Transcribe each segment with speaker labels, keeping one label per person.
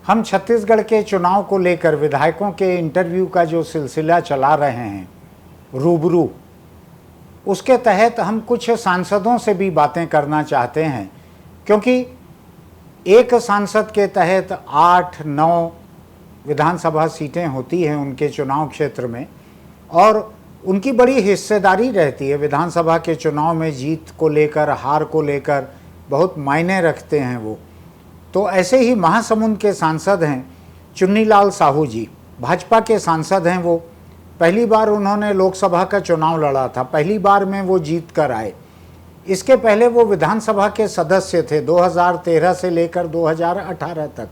Speaker 1: हम छत्तीसगढ़ के चुनाव को लेकर विधायकों के इंटरव्यू का जो सिलसिला चला रहे हैं रूबरू, उसके तहत हम कुछ सांसदों से भी बातें करना चाहते हैं, क्योंकि एक सांसद के तहत 8-9 विधानसभा सीटें होती हैं उनके चुनाव क्षेत्र में, और उनकी बड़ी हिस्सेदारी रहती है विधानसभा के चुनाव में। जीत को लेकर, हार को लेकर बहुत मायने रखते हैं वो। तो ऐसे ही महासमुंद के सांसद हैं चुन्नीलाल साहू जी, भाजपा के सांसद हैं वो। पहली बार उन्होंने लोकसभा का चुनाव लड़ा था, पहली बार में वो जीत कर आए। इसके पहले वो विधानसभा के सदस्य थे 2013 से लेकर 2018 तक।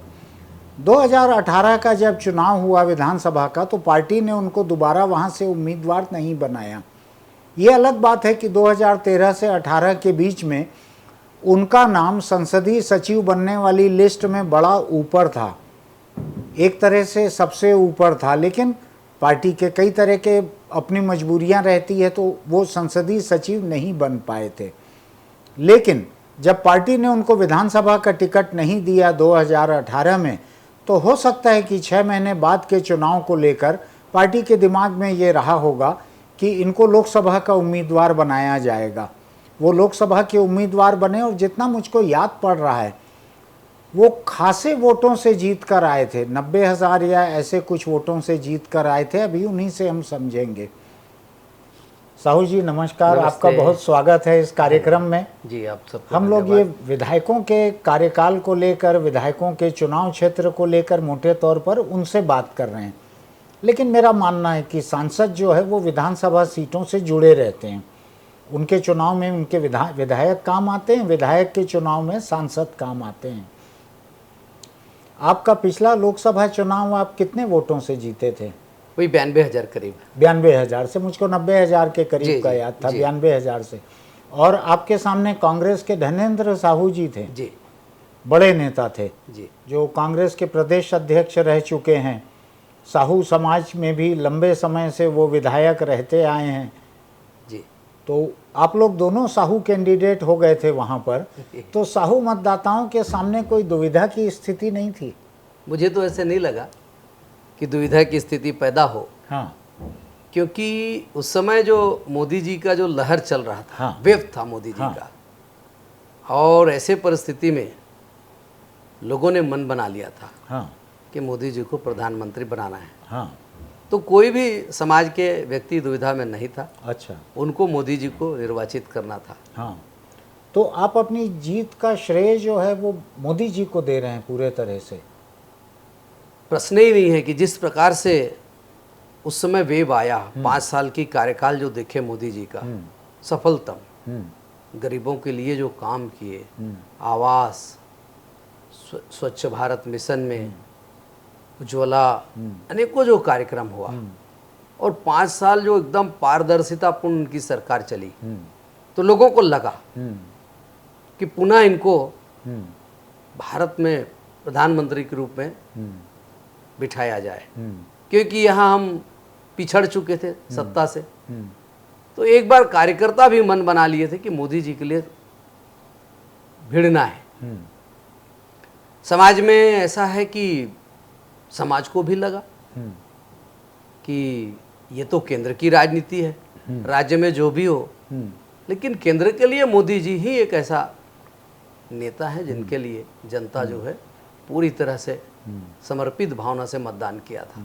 Speaker 1: 2018 का जब चुनाव हुआ विधानसभा का, तो पार्टी ने उनको दोबारा वहाँ से उम्मीदवार नहीं बनाया। ये अलग बात है कि 2013 से 18 के बीच में उनका नाम संसदीय सचिव बनने वाली लिस्ट में बड़ा ऊपर था, एक तरह से सबसे ऊपर था, लेकिन पार्टी के कई तरह के अपनी मजबूरियां रहती है तो वो संसदीय सचिव नहीं बन पाए थे। लेकिन जब पार्टी ने उनको विधानसभा का टिकट नहीं दिया 2018 में, तो हो सकता है कि 6 महीने बाद के चुनाव को लेकर पार्टी के दिमाग में ये रहा होगा कि इनको लोकसभा का उम्मीदवार बनाया जाएगा। वो लोकसभा के उम्मीदवार बने, और जितना मुझको याद पड़ रहा है वो खासे वोटों से जीत कर आए थे, 90,000 या ऐसे कुछ वोटों से जीत कर आए थे। अभी उन्हीं से हम समझेंगे। साहू जी नमस्कार, आपका बहुत स्वागत है इस कार्यक्रम में।
Speaker 2: जी आप सब।
Speaker 1: हम लोग ये विधायकों के कार्यकाल को लेकर, विधायकों के चुनाव क्षेत्र को लेकर मोटे तौर पर उनसे बात कर रहे हैं, लेकिन मेरा मानना है कि सांसद जो है वो विधानसभा सीटों से जुड़े रहते हैं। उनके चुनाव में उनके विधायक काम आते हैं, विधायक के चुनाव में सांसद काम आते हैं। आपका पिछला लोकसभा चुनाव आप कितने वोटों से जीते थे?
Speaker 2: वही 92,000 करीब।
Speaker 1: 92,000 से, मुझको 90,000 के करीब का याद था, 92,000 से। और आपके सामने कांग्रेस के धनेंद्र साहू जी थे जी, बड़े नेता थे जी, जो कांग्रेस के प्रदेश अध्यक्ष रह चुके हैं। साहू समाज में भी लंबे समय से वो विधायक रहते आए हैं
Speaker 2: जी।
Speaker 1: तो आप लोग दोनों साहू कैंडिडेट हो गए थे वहाँ पर, तो साहू मतदाताओं के सामने कोई दुविधा की स्थिति नहीं थी?
Speaker 2: मुझे तो ऐसे नहीं लगा कि दुविधा की स्थिति पैदा हो।
Speaker 1: हाँ,
Speaker 2: क्योंकि उस समय जो मोदी जी का जो लहर चल रहा था,
Speaker 1: हाँ,
Speaker 2: वेव था मोदी जी का, और ऐसे परिस्थिति में लोगों ने मन बना लिया था
Speaker 1: हाँ,
Speaker 2: कि मोदी जी को प्रधानमंत्री बनाना है।
Speaker 1: हाँ,
Speaker 2: तो कोई भी समाज के व्यक्ति दुविधा में नहीं था।
Speaker 1: अच्छा,
Speaker 2: उनको मोदी जी को निर्वाचित करना था।
Speaker 1: हाँ, तो आप अपनी जीत का श्रेय जो है वो मोदी जी को दे रहे हैं पूरे तरह से?
Speaker 2: प्रश्न ही नहीं है कि जिस प्रकार से उस समय वेव आया, 5 साल की कार्यकाल जो देखे मोदी जी का सफलतम, गरीबों के लिए जो काम किए, आवास, स्वच्छ भारत मिशन में, उज्ज्वला, अनेकों जो कार्यक्रम हुआ, और 5 साल जो एकदम पारदर्शितापूर्ण उनकी सरकार चली, तो लोगों को लगा कि पुनः इनको भारत में प्रधानमंत्री के रूप में बिठाया जाए, क्योंकि यहाँ हम पिछड़ चुके थे सत्ता से। तो एक बार कार्यकर्ता भी मन बना लिए थे कि मोदी जी के लिए भिड़ना है। समाज में ऐसा है कि समाज को भी लगा कि ये तो केंद्र की राजनीति है, राज्य में जो भी हो, लेकिन केंद्र के लिए मोदी जी ही एक ऐसा नेता है जिनके लिए जनता जो है पूरी तरह से समर्पित भावना से मतदान किया था।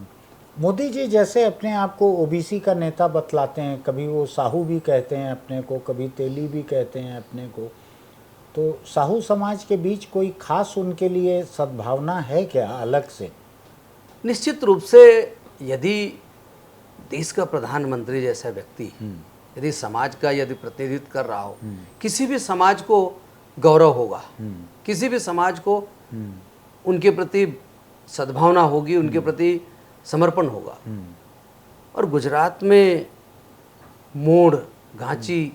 Speaker 1: मोदी जी जैसे अपने आप को ओबीसी का नेता बतलाते हैं, कभी वो साहू भी कहते हैं अपने को, कभी तेली भी कहते हैं अपने को, तो साहू समाज के बीच कोई खास उनके लिए सद्भावना है क्या अलग से?
Speaker 2: निश्चित रूप से यदि देश का प्रधानमंत्री जैसा व्यक्ति यदि समाज का यदि प्रतिनिधित्व कर रहा हो, किसी भी समाज को गौरव होगा, किसी भी समाज को उनके प्रति सद्भावना होगी, उनके प्रति समर्पण होगा। और गुजरात में मोड़, घांची,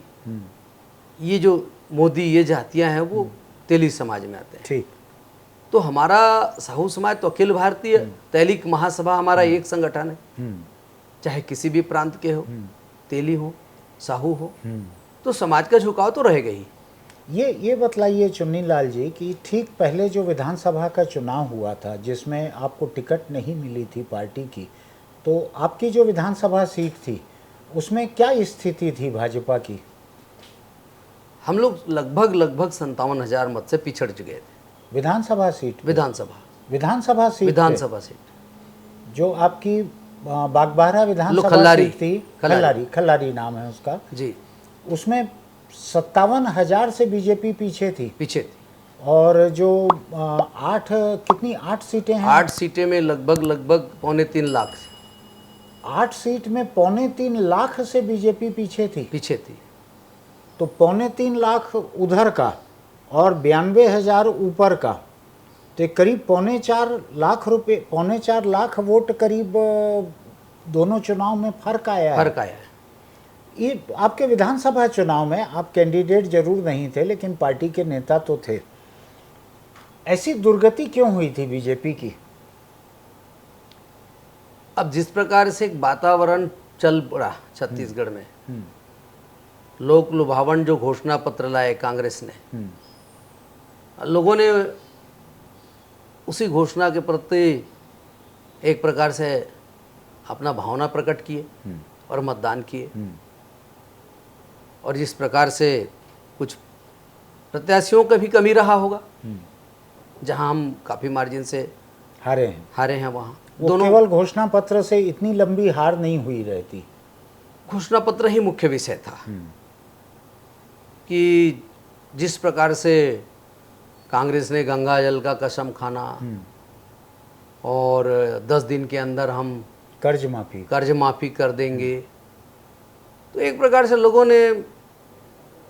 Speaker 2: ये जो मोदी, ये जातियां हैं वो तेली समाज में आते हैं।
Speaker 1: ठीक।
Speaker 2: तो हमारा साहू समाज तो अखिल भारतीय तैलिक महासभा हमारा एक संगठन है, चाहे किसी भी प्रांत के हो, तेली हो, साहू हो, तो समाज का झुकाव तो रहेगा ही।
Speaker 1: ये बतलाइए चुन्नी लाल जी कि ठीक पहले जो विधानसभा का चुनाव हुआ था जिसमें आपको टिकट नहीं मिली थी पार्टी की, तो आपकी जो विधानसभा सीट थी उसमें क्या स्थिति थी भाजपा की?
Speaker 2: हम लोग लगभग 57,000 मत से पिछड़ चुके थे।
Speaker 1: विधानसभा सीट पे?
Speaker 2: विधानसभा सीट
Speaker 1: पे? जो आपकी बागबाहरा विधानसभा
Speaker 2: खल्लारी
Speaker 1: सीट थी, खल्लारी नाम है उसका
Speaker 2: जी,
Speaker 1: उसमें 57,000 से बीजेपी पीछे थी। और जो 8 सीटें हैं?
Speaker 2: 8 सीटें में लगभग 2.25 लाख।
Speaker 1: 8 सीट में 2.25 लाख से बीजेपी पीछे थी। तो 2.25 लाख उधर का और 92,000 ऊपर का, तो करीब 4.25 लाख वोट करीब दोनों चुनाव में फर्क आया है। ये आपके विधानसभा चुनाव में आप कैंडिडेट जरूर नहीं थे लेकिन पार्टी के नेता तो थे। ऐसी दुर्गति क्यों हुई थी बीजेपी की?
Speaker 2: अब जिस प्रकार से एक वातावरण चल पड़ा छत्तीसगढ़ में, लोक लुभावन जो घोषणा पत्र लाए कांग्रेस ने, लोगों ने उसी घोषणा के प्रति एक प्रकार से अपना भावना प्रकट किए और मतदान किए। और जिस प्रकार से कुछ प्रत्याशियों का भी कमी रहा होगा, जहां हम काफ़ी मार्जिन से हारे हैं वहाँ
Speaker 1: दोनों। केवल घोषणा पत्र से इतनी लंबी हार नहीं हुई रहती।
Speaker 2: घोषणा पत्र ही मुख्य विषय था कि जिस प्रकार से कांग्रेस ने गंगा जल का कसम खाना और 10 दिन के अंदर हम कर्ज माफी कर देंगे, तो एक प्रकार से लोगों ने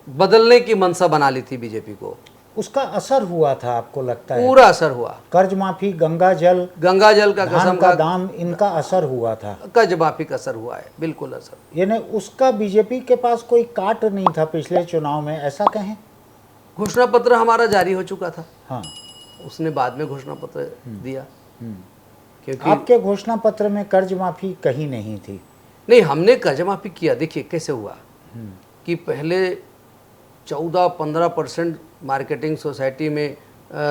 Speaker 2: बदलने की मंशा बना ली थी बीजेपी को।
Speaker 1: उसका असर हुआ था आपको लगता है?
Speaker 2: पूरा असर हुआ।
Speaker 1: कर्ज माफी, गंगा जल का कसम का दाम, इनका असर हुआ था।
Speaker 2: कर्ज माफी का असर हुआ है, बिल्कुल असर।
Speaker 1: यानी उसका बीजेपी के पास कोई काट नहीं था पिछले चुनाव में, ऐसा कहें?
Speaker 2: घोषणा पत्र हमारा जारी हो चुका था।
Speaker 1: हाँ,
Speaker 2: उसने बाद में घोषणा पत्र दिया।
Speaker 1: क्योंकि आपके घोषणा पत्र में कर्ज माफी कहीं नहीं थी।
Speaker 2: नहीं, हमने कर्ज माफी किया। देखिए कैसे हुआ कि पहले 14-15% मार्केटिंग सोसाइटी में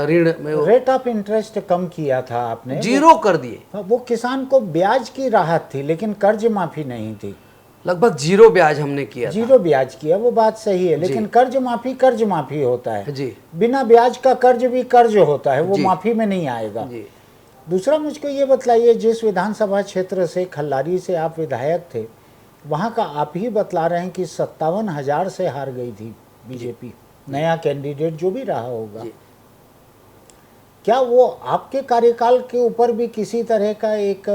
Speaker 2: ऋण में
Speaker 1: रेट ऑफ इंटरेस्ट कम किया था आपने,
Speaker 2: 0 कर दिए।
Speaker 1: वो किसान को ब्याज की राहत थी लेकिन कर्ज माफी नहीं थी।
Speaker 2: लगभग 0 ब्याज हमने किया।
Speaker 1: 0 ब्याज किया, वो बात सही है, लेकिन कर्ज माफी होता है
Speaker 2: जी।
Speaker 1: बिना ब्याज का कर्ज भी कर्ज होता है, वो माफी में नहीं आएगा जी। दूसरा मुझको ये बतलाइए, जिस विधानसभा क्षेत्र से खल्लारी से आप विधायक थे, वहाँ का आप ही बतला रहे हैं कि 57,000 से हार गई थी बीजेपी, नया कैंडिडेट जो भी रहा होगा। क्या वो आपके कार्यकाल के ऊपर भी किसी तरह का एक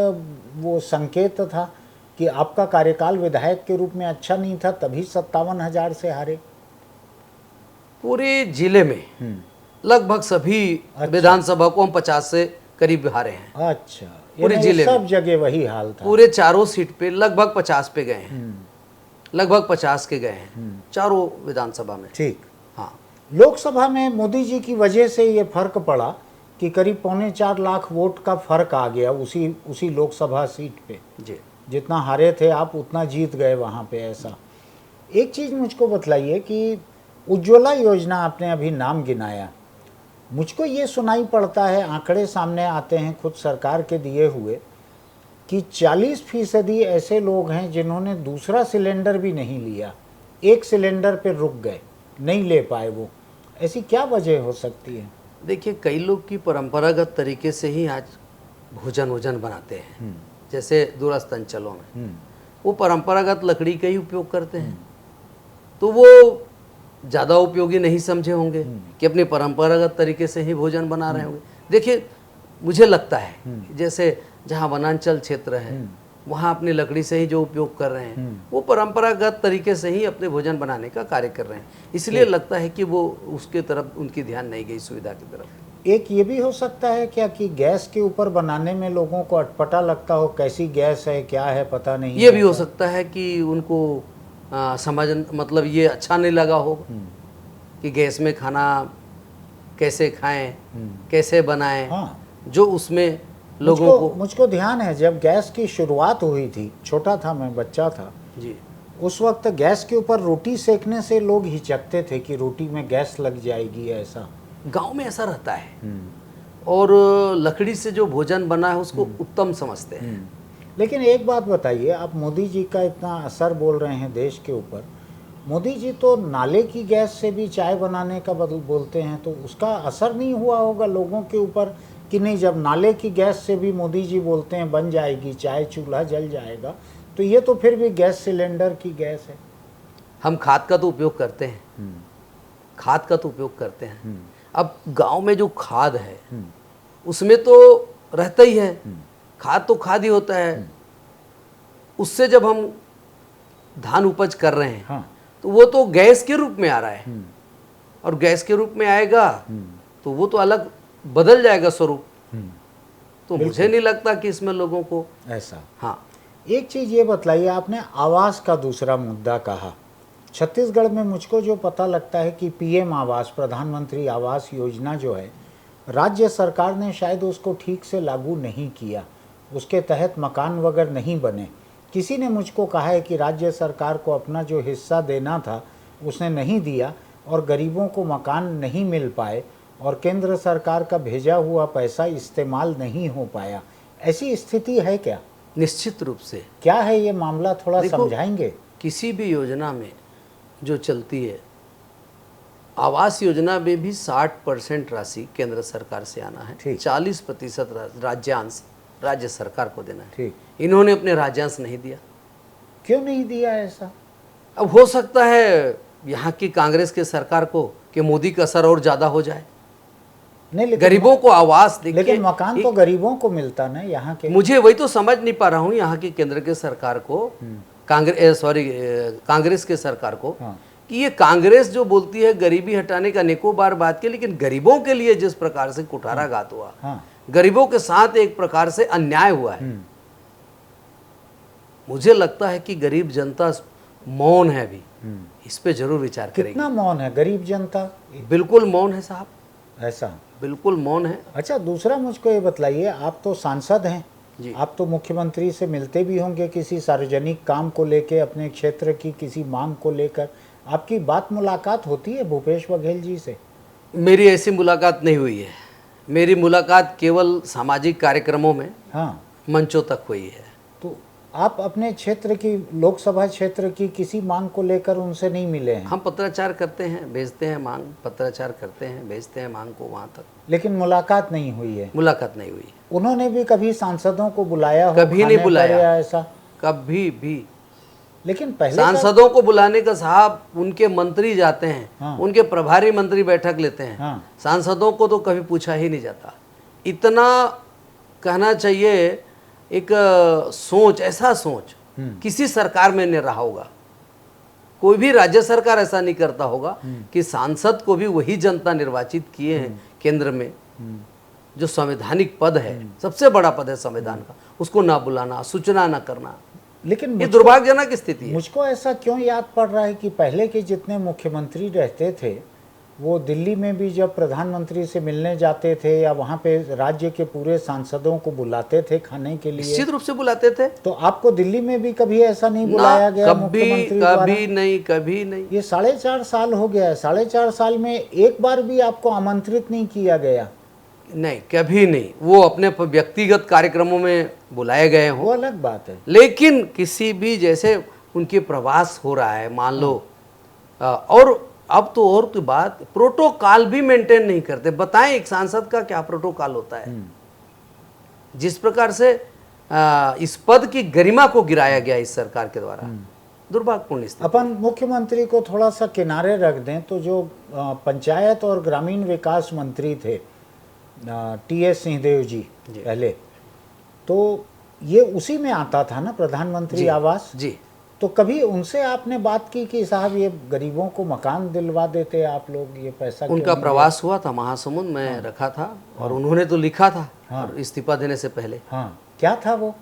Speaker 1: वो संकेत था कि आपका कार्यकाल विधायक के रूप में अच्छा नहीं था, तभी 57,000 से हारे?
Speaker 2: पूरे जिले में लगभग सभी विधानसभा को हम 50 से करीब हारे हैं।
Speaker 1: अच्छा,
Speaker 2: पूरे जिले
Speaker 1: सब जगह वही हाल था।
Speaker 2: पूरे चारों सीट पे लगभग 50 पे गए हैं, लगभग 50 के गए हैं चारों विधानसभा में।
Speaker 1: ठीक।
Speaker 2: हाँ,
Speaker 1: लोकसभा में मोदी जी की वजह से ये फर्क पड़ा कि करीब 4.25 लाख वोट का फर्क आ गया उसी लोकसभा सीट पे
Speaker 2: जी।
Speaker 1: जितना हारे थे आप उतना जीत गए वहाँ पे। ऐसा एक चीज़ मुझको बतलाइए कि उज्ज्वला योजना आपने अभी नाम गिनाया, मुझको ये सुनाई पड़ता है, आंकड़े सामने आते हैं खुद सरकार के दिए हुए, कि 40% ऐसे लोग हैं जिन्होंने दूसरा सिलेंडर भी नहीं लिया, एक सिलेंडर पे रुक गए, नहीं ले पाए वो। ऐसी क्या वजह हो सकती है?
Speaker 2: देखिए, कई लोग की परंपरागत तरीके से ही आज भोजन बनाते हैं। जैसे दूरस्थ अंचलों में वो परंपरागत लकड़ी का ही उपयोग करते हैं, तो वो ज़्यादा उपयोगी नहीं समझे होंगे कि अपने परंपरागत तरीके से ही भोजन बना रहे होंगे। देखिए, मुझे लगता है जैसे जहाँ वनांचल क्षेत्र है वहाँ अपनी लकड़ी से ही जो उपयोग कर रहे हैं वो परंपरागत तरीके से ही अपने भोजन बनाने का कार्य कर रहे हैं, इसलिए लगता है कि वो उसके तरफ उनकी ध्यान नहीं गई, सुविधा की तरफ।
Speaker 1: एक ये भी हो सकता है क्या कि गैस के ऊपर बनाने में लोगों को अटपटा लगता हो, कैसी गैस है क्या है पता नहीं।
Speaker 2: ये भी हो सकता है कि उनको समझ मतलब ये अच्छा नहीं लगा हो कि गैस में खाना कैसे खाएं, कैसे बनाएं।
Speaker 1: हाँ,
Speaker 2: जो उसमें लोगों को
Speaker 1: मुझको ध्यान है जब गैस की शुरुआत हुई थी, छोटा था मैं, बच्चा था
Speaker 2: जी,
Speaker 1: उस वक्त गैस के ऊपर रोटी सेकने से लोग हिचकते थे कि रोटी में गैस लग जाएगी, ऐसा।
Speaker 2: गांव में ऐसा रहता है और लकड़ी से जो भोजन बना है उसको उत्तम समझते हैं।
Speaker 1: लेकिन एक बात बताइए, आप मोदी जी का इतना असर बोल रहे हैं देश के ऊपर, मोदी जी तो नाले की गैस से भी चाय बनाने का बोलते हैं, तो उसका असर नहीं हुआ होगा लोगों के ऊपर कि नहीं, जब नाले की गैस से भी मोदी जी बोलते हैं बन जाएगी चाय, चूल्हा जल जाएगा, तो ये तो फिर भी गैस सिलेंडर की गैस है।
Speaker 2: हम खाद का तो उपयोग करते हैं, खाद का तो उपयोग करते हैं। अब गांव में जो खाद है उसमें तो रहता ही है, खाद तो खाद ही होता है। उससे जब हम धान उपज कर रहे हैं
Speaker 1: हाँ।
Speaker 2: तो वो तो गैस के रूप में आ रहा है, और गैस के रूप में आएगा तो वो तो अलग बदल जाएगा स्वरूप। तो मुझे नहीं लगता कि इसमें लोगों को
Speaker 1: ऐसा।
Speaker 2: हाँ,
Speaker 1: एक चीज़ ये बतलाइए, आपने आवास का दूसरा मुद्दा कहा। छत्तीसगढ़ में मुझको जो पता लगता है कि पीएम आवास, प्रधानमंत्री आवास योजना जो है, राज्य सरकार ने शायद उसको ठीक से लागू नहीं किया, उसके तहत मकान वगैरह नहीं बने। किसी ने मुझको कहा है कि राज्य सरकार को अपना जो हिस्सा देना था उसने नहीं दिया और गरीबों को मकान नहीं मिल पाए और केंद्र सरकार का भेजा हुआ पैसा इस्तेमाल नहीं हो पाया। ऐसी स्थिति है क्या?
Speaker 2: निश्चित रूप से।
Speaker 1: क्या है ये मामला, थोड़ा
Speaker 2: देखो,
Speaker 1: समझाएंगे?
Speaker 2: किसी भी योजना में जो चलती है, आवास योजना में भी 60% राशि केंद्र सरकार से आना है, 40% राज्यांश राज्य सरकार को देना है।
Speaker 1: ठीक।
Speaker 2: इन्होंने अपने राज्यांश नहीं दिया।
Speaker 1: क्यों नहीं दिया ऐसा?
Speaker 2: अब हो सकता है यहाँ की कांग्रेस के सरकार को कि मोदी का असर और ज्यादा हो जाए।
Speaker 1: नहीं, लेकिन
Speaker 2: गरीबों को आवास देखिए,
Speaker 1: लेकिन मकान तो गरीबों को मिलता ना यहाँ के।
Speaker 2: मुझे वही तो समझ नहीं पा रहा हूँ यहाँ की केंद्र के सरकार को, कांग्रेस के सरकार को,
Speaker 1: हाँ।
Speaker 2: कि ये कांग्रेस जो बोलती है गरीबी हटाने का अनेकों बार बात की, लेकिन गरीबों के लिए जिस प्रकार से कुठाराघात हुआ,
Speaker 1: हाँ।
Speaker 2: गरीबों के साथ एक प्रकार से अन्याय हुआ है, मुझे लगता है कि गरीब जनता मौन है अभी। इस पे जरूर विचार करेगी।
Speaker 1: कितना मौन है गरीब जनता?
Speaker 2: बिल्कुल मौन है साहब,
Speaker 1: ऐसा?
Speaker 2: बिल्कुल मौन है।
Speaker 1: अच्छा, दूसरा मुझको ये बताइए, आप तो सांसद हैं
Speaker 2: जी।
Speaker 1: आप तो मुख्यमंत्री से मिलते भी होंगे किसी सार्वजनिक काम को लेके, अपने क्षेत्र की किसी मांग को लेकर। आपकी बात मुलाकात होती है भूपेश बघेल जी से?
Speaker 2: मेरी ऐसी मुलाकात नहीं हुई है। मेरी मुलाकात केवल सामाजिक कार्यक्रमों में,
Speaker 1: हाँ,
Speaker 2: मंचों तक हुई है।
Speaker 1: तो आप अपने क्षेत्र की, लोकसभा क्षेत्र की किसी मांग को लेकर उनसे नहीं मिले हैं?
Speaker 2: हम पत्राचार करते हैं, भेजते हैं मांग, पत्राचार करते हैं, भेजते हैं मांग को वहाँ तक,
Speaker 1: लेकिन मुलाकात नहीं हुई है?
Speaker 2: मुलाकात नहीं हुई।
Speaker 1: उन्होंने भी कभी सांसदों को बुलाया हो?
Speaker 2: कभी नहीं
Speaker 1: खाने
Speaker 2: बुलाया।
Speaker 1: पर या ऐसा?
Speaker 2: कभी भी।
Speaker 1: लेकिन पहले
Speaker 2: सांसदों को बुलाने का साहब, उनके मंत्री जाते हैं,
Speaker 1: हाँ।
Speaker 2: उनके प्रभारी मंत्री बैठक लेते हैं,
Speaker 1: हाँ।
Speaker 2: सांसदों को तो कभी पूछा ही नहीं जाता। इतना कहना चाहिए, एक सोच, ऐसा सोच किसी सरकार में नहीं रहा होगा। कोई भी राज्य सरकार ऐसा नहीं करता होगा कि सांसद को भी वही जनता निर्वाचित किए हैं केंद्र में, जो संवैधानिक पद है, सबसे बड़ा पद है संविधान का, उसको ना बुलाना, सूचना ना करना,
Speaker 1: लेकिन
Speaker 2: ये दुर्भाग्यजनक स्थिति है।
Speaker 1: मुझको ऐसा क्यों याद पड़ रहा है कि पहले के जितने मुख्यमंत्री रहते थे, वो दिल्ली में भी जब प्रधानमंत्री से मिलने जाते थे या वहाँ पे राज्य के पूरे सांसदों को बुलाते थे खाने के लिए,
Speaker 2: निश्चित रूप से बुलाते थे।
Speaker 1: तो आपको दिल्ली में भी कभी ऐसा नहीं बुलाया गया? मुख्यमंत्री द्वारा?
Speaker 2: कभी नहीं, कभी नहीं।
Speaker 1: ये 4.5 साल हो गया है, 4.5 साल में एक बार भी आपको आमंत्रित नहीं किया गया?
Speaker 2: नहीं, कभी नहीं। वो अपने व्यक्तिगत कार्यक्रमों में बुलाए गए
Speaker 1: वो
Speaker 2: हों,
Speaker 1: अलग बात है।
Speaker 2: लेकिन किसी भी, जैसे उनके प्रवास हो रहा है मान लो, और अब तो और की बात, प्रोटोकॉल भी मेंटेन नहीं करते। बताएं एक सांसद का क्या प्रोटोकॉल होता है? जिस प्रकार से इस पद की गरिमा को गिराया गया इस सरकार के द्वारा, दुर्भाग्यपूर्ण स्थिति।
Speaker 1: अपन मुख्यमंत्री को थोड़ा सा किनारे रख दें तो जो पंचायत और ग्रामीण विकास मंत्री थे टी.एस. सिंहदेव जी पहले, तो ये उसी में आता था ना प्रधानमंत्री आवास
Speaker 2: जी।
Speaker 1: तो कभी उनसे आपने बात की कि साहब ये गरीबों को मकान दिलवा देते आप लोग, ये पैसा
Speaker 2: उनका प्रवास हुआ था महासमुंद में, रखा था, और उन्होंने तो लिखा था और इस्तीफा देने से पहले।
Speaker 1: हाँ, क्या था वो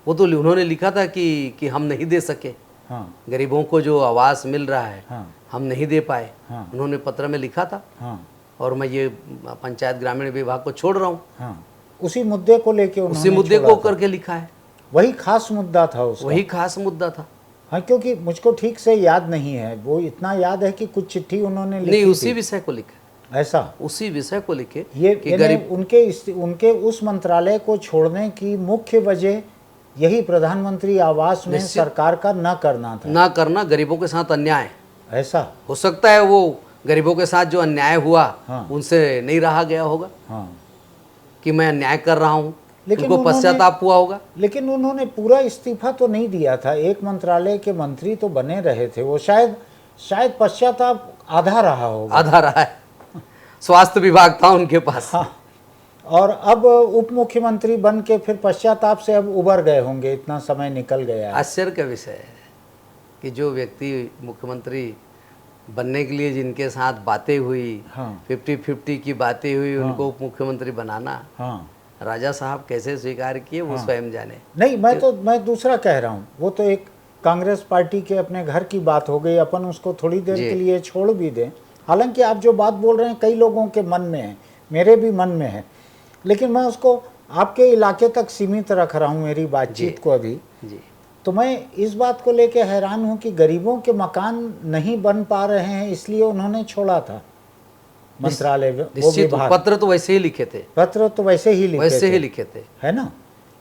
Speaker 2: तो उन्होंने लिखा था कि हम नहीं दे सके,
Speaker 1: हाँ,
Speaker 2: गरीबों को जो आवास मिल रहा है,
Speaker 1: हाँ,
Speaker 2: हम नहीं दे पाए।
Speaker 1: हाँ,
Speaker 2: उन्होंने पत्र में लिखा था,
Speaker 1: हाँ,
Speaker 2: और मैं ये पंचायत ग्रामीण विभाग को छोड़ रहा हूँ।
Speaker 1: हाँ, उसी मुद्दे को लेके
Speaker 2: उसी मुद्दे को करके लिखा है।
Speaker 1: वही खास मुद्दा था उसका।
Speaker 2: वही खास मुद्दा था।
Speaker 1: हाँ, क्योंकि मुझको ठीक से याद नहीं है, वो इतना याद है कि कुछ चिट्ठी उन्होंने लिखी
Speaker 2: नहीं, उसी
Speaker 1: थी।
Speaker 2: विषय को लिखे,
Speaker 1: ऐसा
Speaker 2: उसी विषय को लिखे
Speaker 1: ये
Speaker 2: कि गरीब
Speaker 1: उनके उस मंत्रालय को छोड़ने की मुख्य वजह यही प्रधानमंत्री आवास में सरकार का न करना था।
Speaker 2: ना करना, गरीबों के साथ अन्याय।
Speaker 1: ऐसा
Speaker 2: हो सकता है वो गरीबों के साथ जो अन्याय हुआ
Speaker 1: हाँ।
Speaker 2: उनसे नहीं रहा गया होगा
Speaker 1: हाँ,
Speaker 2: कि मैं अन्याय कर रहा हूँ,
Speaker 1: लेकिन
Speaker 2: उनको
Speaker 1: उन्होंने-
Speaker 2: पश्चाताप हुआ होगा।
Speaker 1: लेकिन उन्होंने पूरा इस्तीफा तो नहीं दिया था, एक मंत्रालय के मंत्री तो बने रहे थे। वो शायद पश्चाताप आधा रहा होगा।
Speaker 2: आधा रहा है, स्वास्थ्य विभाग था उनके पास।
Speaker 1: हाँ, और अब उप मुख्यमंत्री बन के फिर पश्चाताप से अब उबर गए होंगे, इतना समय निकल गया है।
Speaker 2: आश्चर्य का विषय है कि जो व्यक्ति मुख्यमंत्री बनने के लिए जिनके साथ बातें हुई,
Speaker 1: हाँ।
Speaker 2: 50-50 की बातें हुई, उनको उप मुख्यमंत्री बनाना,
Speaker 1: हाँ,
Speaker 2: राजा साहब कैसे स्वीकार किए वो स्वयं जाने।
Speaker 1: नहीं, मैं दूसरा कह रहा हूँ। वो तो एक कांग्रेस पार्टी के अपने घर की बात हो गई, अपन उसको थोड़ी देर
Speaker 2: जी।
Speaker 1: के लिए छोड़ भी दें। हालांकि आप जो बात बोल रहे हैं कई लोगों के मन में है, मेरे भी मन में है, लेकिन मैं उसको आपके इलाके तक सीमित रख रहा हूँ मेरी बातचीत को अभी।
Speaker 2: जी,
Speaker 1: तो मैं इस बात को लेकर हैरान हूँ कि गरीबों के मकान नहीं बन पा रहे हैं, इसलिए उन्होंने छोड़ा था मंत्रालय, वो
Speaker 2: निश्चित
Speaker 1: विभाग।
Speaker 2: पत्र तो वैसे ही लिखे थे,
Speaker 1: पत्र तो वैसे ही लिखे थे, है ना,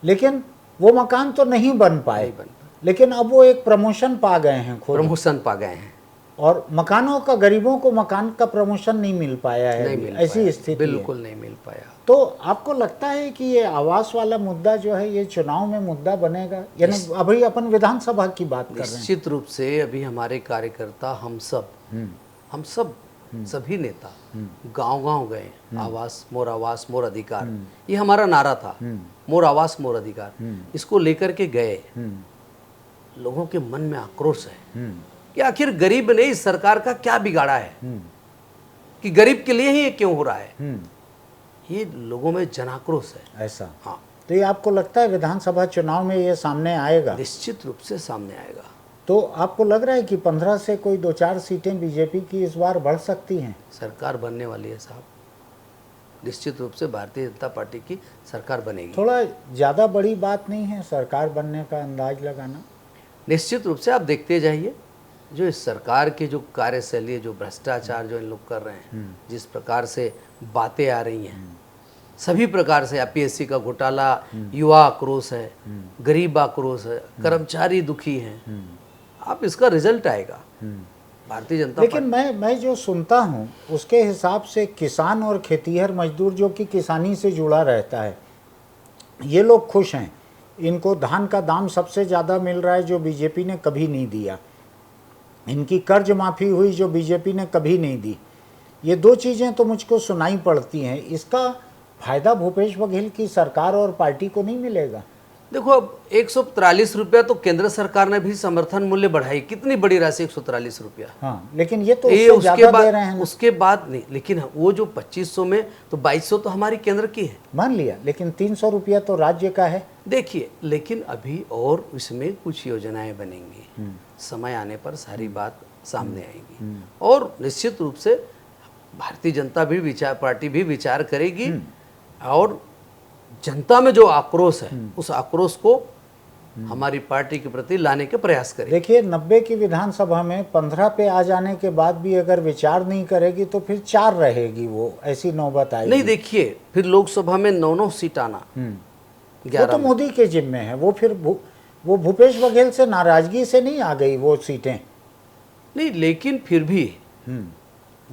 Speaker 1: लेकिन वो मकान तो नहीं बन पाए।
Speaker 2: नहीं बन पाए।
Speaker 1: लेकिन अब वो एक प्रमोशन पा गए हैं खुद,
Speaker 2: प्रमोशन पा गए हैं।
Speaker 1: और मकानों का, गरीबों को मकान का प्रमोशन नहीं मिल पाया है,
Speaker 2: नहीं मिल
Speaker 1: ऐसी
Speaker 2: पाया,
Speaker 1: स्थिति है।
Speaker 2: बिल्कुल नहीं मिल पाया।
Speaker 1: तो आपको लगता है कि ये आवास वाला मुद्दा जो है ये चुनाव में मुद्दा बनेगा? यानी अभी अपन विधानसभा की बात कर रहे हैं।
Speaker 2: निश्चित रूप से अभी हमारे कार्यकर्ता हम सब सभी नेता गांव-गांव गए, आवास मोर अधिकार, ये हमारा नारा था, मोर आवास मोर अधिकार। इसको लेकर के गए, लोगों के मन में आक्रोश है कि आखिर गरीब ने इस सरकार का क्या बिगाड़ा है कि गरीब के लिए ही ये क्यों हो रहा है। ये लोगों में जनाक्रोश है।
Speaker 1: ऐसा,
Speaker 2: हाँ,
Speaker 1: तो ये आपको लगता है विधानसभा चुनाव में ये सामने आएगा?
Speaker 2: निश्चित रूप से सामने आएगा।
Speaker 1: तो आपको लग रहा है कि 15 से कोई 2-4 सीटें बीजेपी की इस बार बढ़ सकती हैं?
Speaker 2: सरकार बनने वाली है साहब, निश्चित रूप से भारतीय जनता पार्टी की सरकार बनेगी।
Speaker 1: थोड़ा ज़्यादा बड़ी बात नहीं है सरकार बनने का अंदाज लगाना?
Speaker 2: निश्चित रूप से आप देखते जाइए, जो इस सरकार की जो कार्यशैली है, जो भ्रष्टाचार जो इन लोग कर रहे हैं, जिस प्रकार से बातें आ रही हैं, सभी प्रकार से APSC का घोटाला, युवा आक्रोश है, गरीब आक्रोश है, कर्मचारी दुखी हैं, आप इसका रिजल्ट आएगा भारतीय जनता
Speaker 1: लेकिन मैं जो सुनता हूँ उसके हिसाब से किसान और खेतीहर मजदूर जो कि किसानी से जुड़ा रहता है, ये लोग खुश हैं। इनको धान का दाम सबसे ज़्यादा मिल रहा है जो बीजेपी ने कभी नहीं दिया। इनकी कर्ज माफ़ी हुई जो बीजेपी ने कभी नहीं दी। ये दो चीज़ें तो मुझको सुनाई पड़ती हैं। इसका फायदा भूपेश बघेल की सरकार और पार्टी को नहीं मिलेगा?
Speaker 2: देखो, अब 143 रुपया तो केंद्र सरकार ने भी समर्थन मूल्य बढ़ाई, कितनी बड़ी राशि 143 रुपया।
Speaker 1: हाँ, लेकिन ये तो
Speaker 2: ये
Speaker 1: उससे ज़्यादा दे रहे हैं ना।
Speaker 2: उसके बाद नहीं, लेकिन वो जो 2500 में तो 2200 तो हमारी केंद्र की है,
Speaker 1: मान लिया, लेकिन 300 रुपया तो राज्य का है।
Speaker 2: देखिए, लेकिन अभी और इसमें कुछ योजनाएं बनेंगी, समय आने पर सारी बात सामने आएगी और निश्चित रूप से भारतीय जनता पार्टी भी विचार करेगी और जनता में जो आक्रोश है उस आक्रोश को हमारी पार्टी के प्रति लाने के प्रयास करेगी।
Speaker 1: देखिए, 90 की विधानसभा में 15 पे आ जाने के बाद भी अगर विचार नहीं करेगी तो फिर 4 रहेगी, वो ऐसी नौबत आएगी।
Speaker 2: नहीं, देखिए, फिर लोकसभा में 9 सीट आना,
Speaker 1: वो तो मोदी के जिम्मे है। वो फिर वो भूपेश बघेल से नाराजगी से नहीं आ गई वो सीटें,
Speaker 2: नहीं, लेकिन फिर भी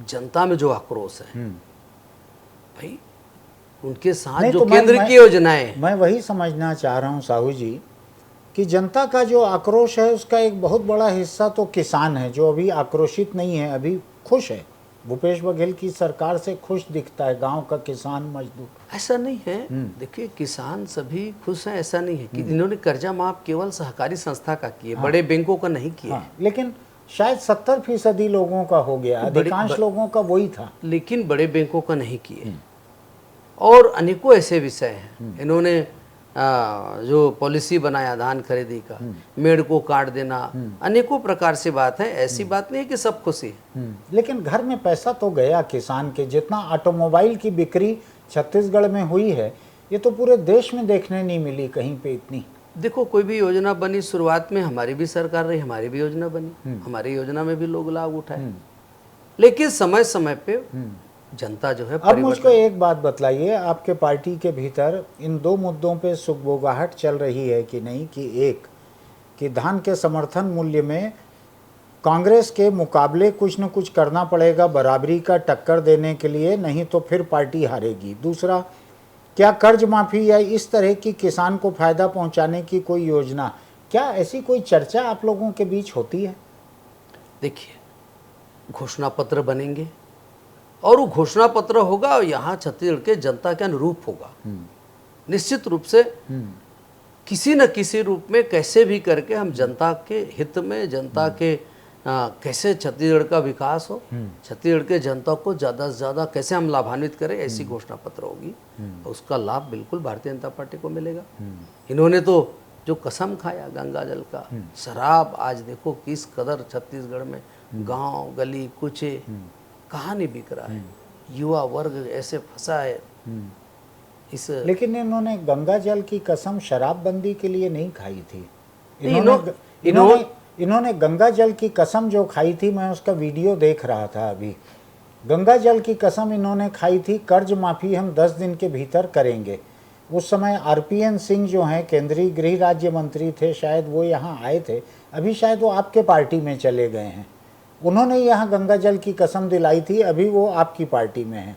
Speaker 2: जनता में जो आक्रोश है भाई, उनके साथ
Speaker 1: नहीं,
Speaker 2: जो
Speaker 1: तो
Speaker 2: केंद्र की योजनाएं,
Speaker 1: मैं वही समझना चाह रहा हूँ साहू जी कि जनता का जो आक्रोश है उसका एक बहुत बड़ा हिस्सा तो किसान है जो अभी आक्रोशित नहीं है, अभी खुश है। भूपेश बघेल की सरकार से खुश दिखता है गांव का किसान मजदूर।
Speaker 2: ऐसा नहीं है। देखिए, किसान सभी खुश हैं, ऐसा नहीं है कि इन्होंने कर्जा माफ केवल सहकारी संस्था का किए, बड़े बैंकों का नहीं किए।
Speaker 1: हाँ, लेकिन शायद 70% लोगों का हो गया, अधिकांश लोगों का वही था,
Speaker 2: लेकिन बड़े बैंकों का नहीं किए। और अनेकों ऐसे विषय हैं, इन्होंने जो पॉलिसी बनाया धान खरीदी का, मेड़ को काट देना, अनेकों प्रकार से बात है। ऐसी बात नहीं है कि सब खुशी है।
Speaker 1: लेकिन घर में पैसा तो गया किसान के। जितना ऑटोमोबाइल की बिक्री छत्तीसगढ़ में हुई है, ये तो पूरे देश में देखने नहीं मिली कहीं पे इतनी।
Speaker 2: देखो, कोई भी योजना बनी शुरुआत में, हमारी भी सरकार रही, हमारी भी योजना बनी, हमारी योजना में भी लोग लाभ उठाए, लेकिन समय समय पे जनता जो है
Speaker 1: अब मुझको एक बात बतलाइए, आपके पार्टी के भीतर इन दो मुद्दों पे सुगबुगाहट चल रही है कि नहीं? कि एक कि धान के समर्थन मूल्य में कांग्रेस के मुकाबले कुछ न कुछ करना पड़ेगा बराबरी का टक्कर देने के लिए, नहीं तो फिर पार्टी हारेगी। दूसरा, क्या कर्ज माफी या इस तरह की किसान को फायदा पहुंचाने की कोई योजना, क्या ऐसी कोई चर्चा आप लोगों के बीच होती है?
Speaker 2: देखिए, घोषणा पत्र बनेंगे और वो घोषणा पत्र होगा और यहाँ छत्तीसगढ़ के जनता के अनुरूप होगा। निश्चित रूप से किसी न किसी रूप में कैसे भी करके हम जनता के हित में, जनता के कैसे छत्तीसगढ़ का विकास हो, छत्तीसगढ़ के जनता को ज़्यादा से ज़्यादा कैसे हम लाभान्वित करें, ऐसी घोषणा पत्र होगी। उसका लाभ बिल्कुल भारतीय जनता पार्टी को मिलेगा। इन्होंने तो जो कसम खाया गंगा जल का, शराब आज देखो किस कदर छत्तीसगढ़ में गांव गली कुचे कहाँ नहीं बिक रहा है, युवा वर्ग ऐसे फंसा है इस।
Speaker 1: लेकिन इन्होंने गंगा जल की कसम शराबबंदी के लिए नहीं खाई थी। इन्होंने गंगा जल की कसम जो खाई थी, मैं उसका वीडियो देख रहा था अभी। गंगा जल की कसम इन्होंने खाई थी, कर्ज माफी हम 10 दिन के भीतर करेंगे। उस समय RPN सिंह जो हैं केंद्रीय गृह राज्य मंत्री थे, शायद वो यहाँ आए थे, अभी शायद वो आपके पार्टी में चले गए हैं। उन्होंने यहाँ गंगा जल की कसम दिलाई थी, अभी वो आपकी पार्टी में हैं।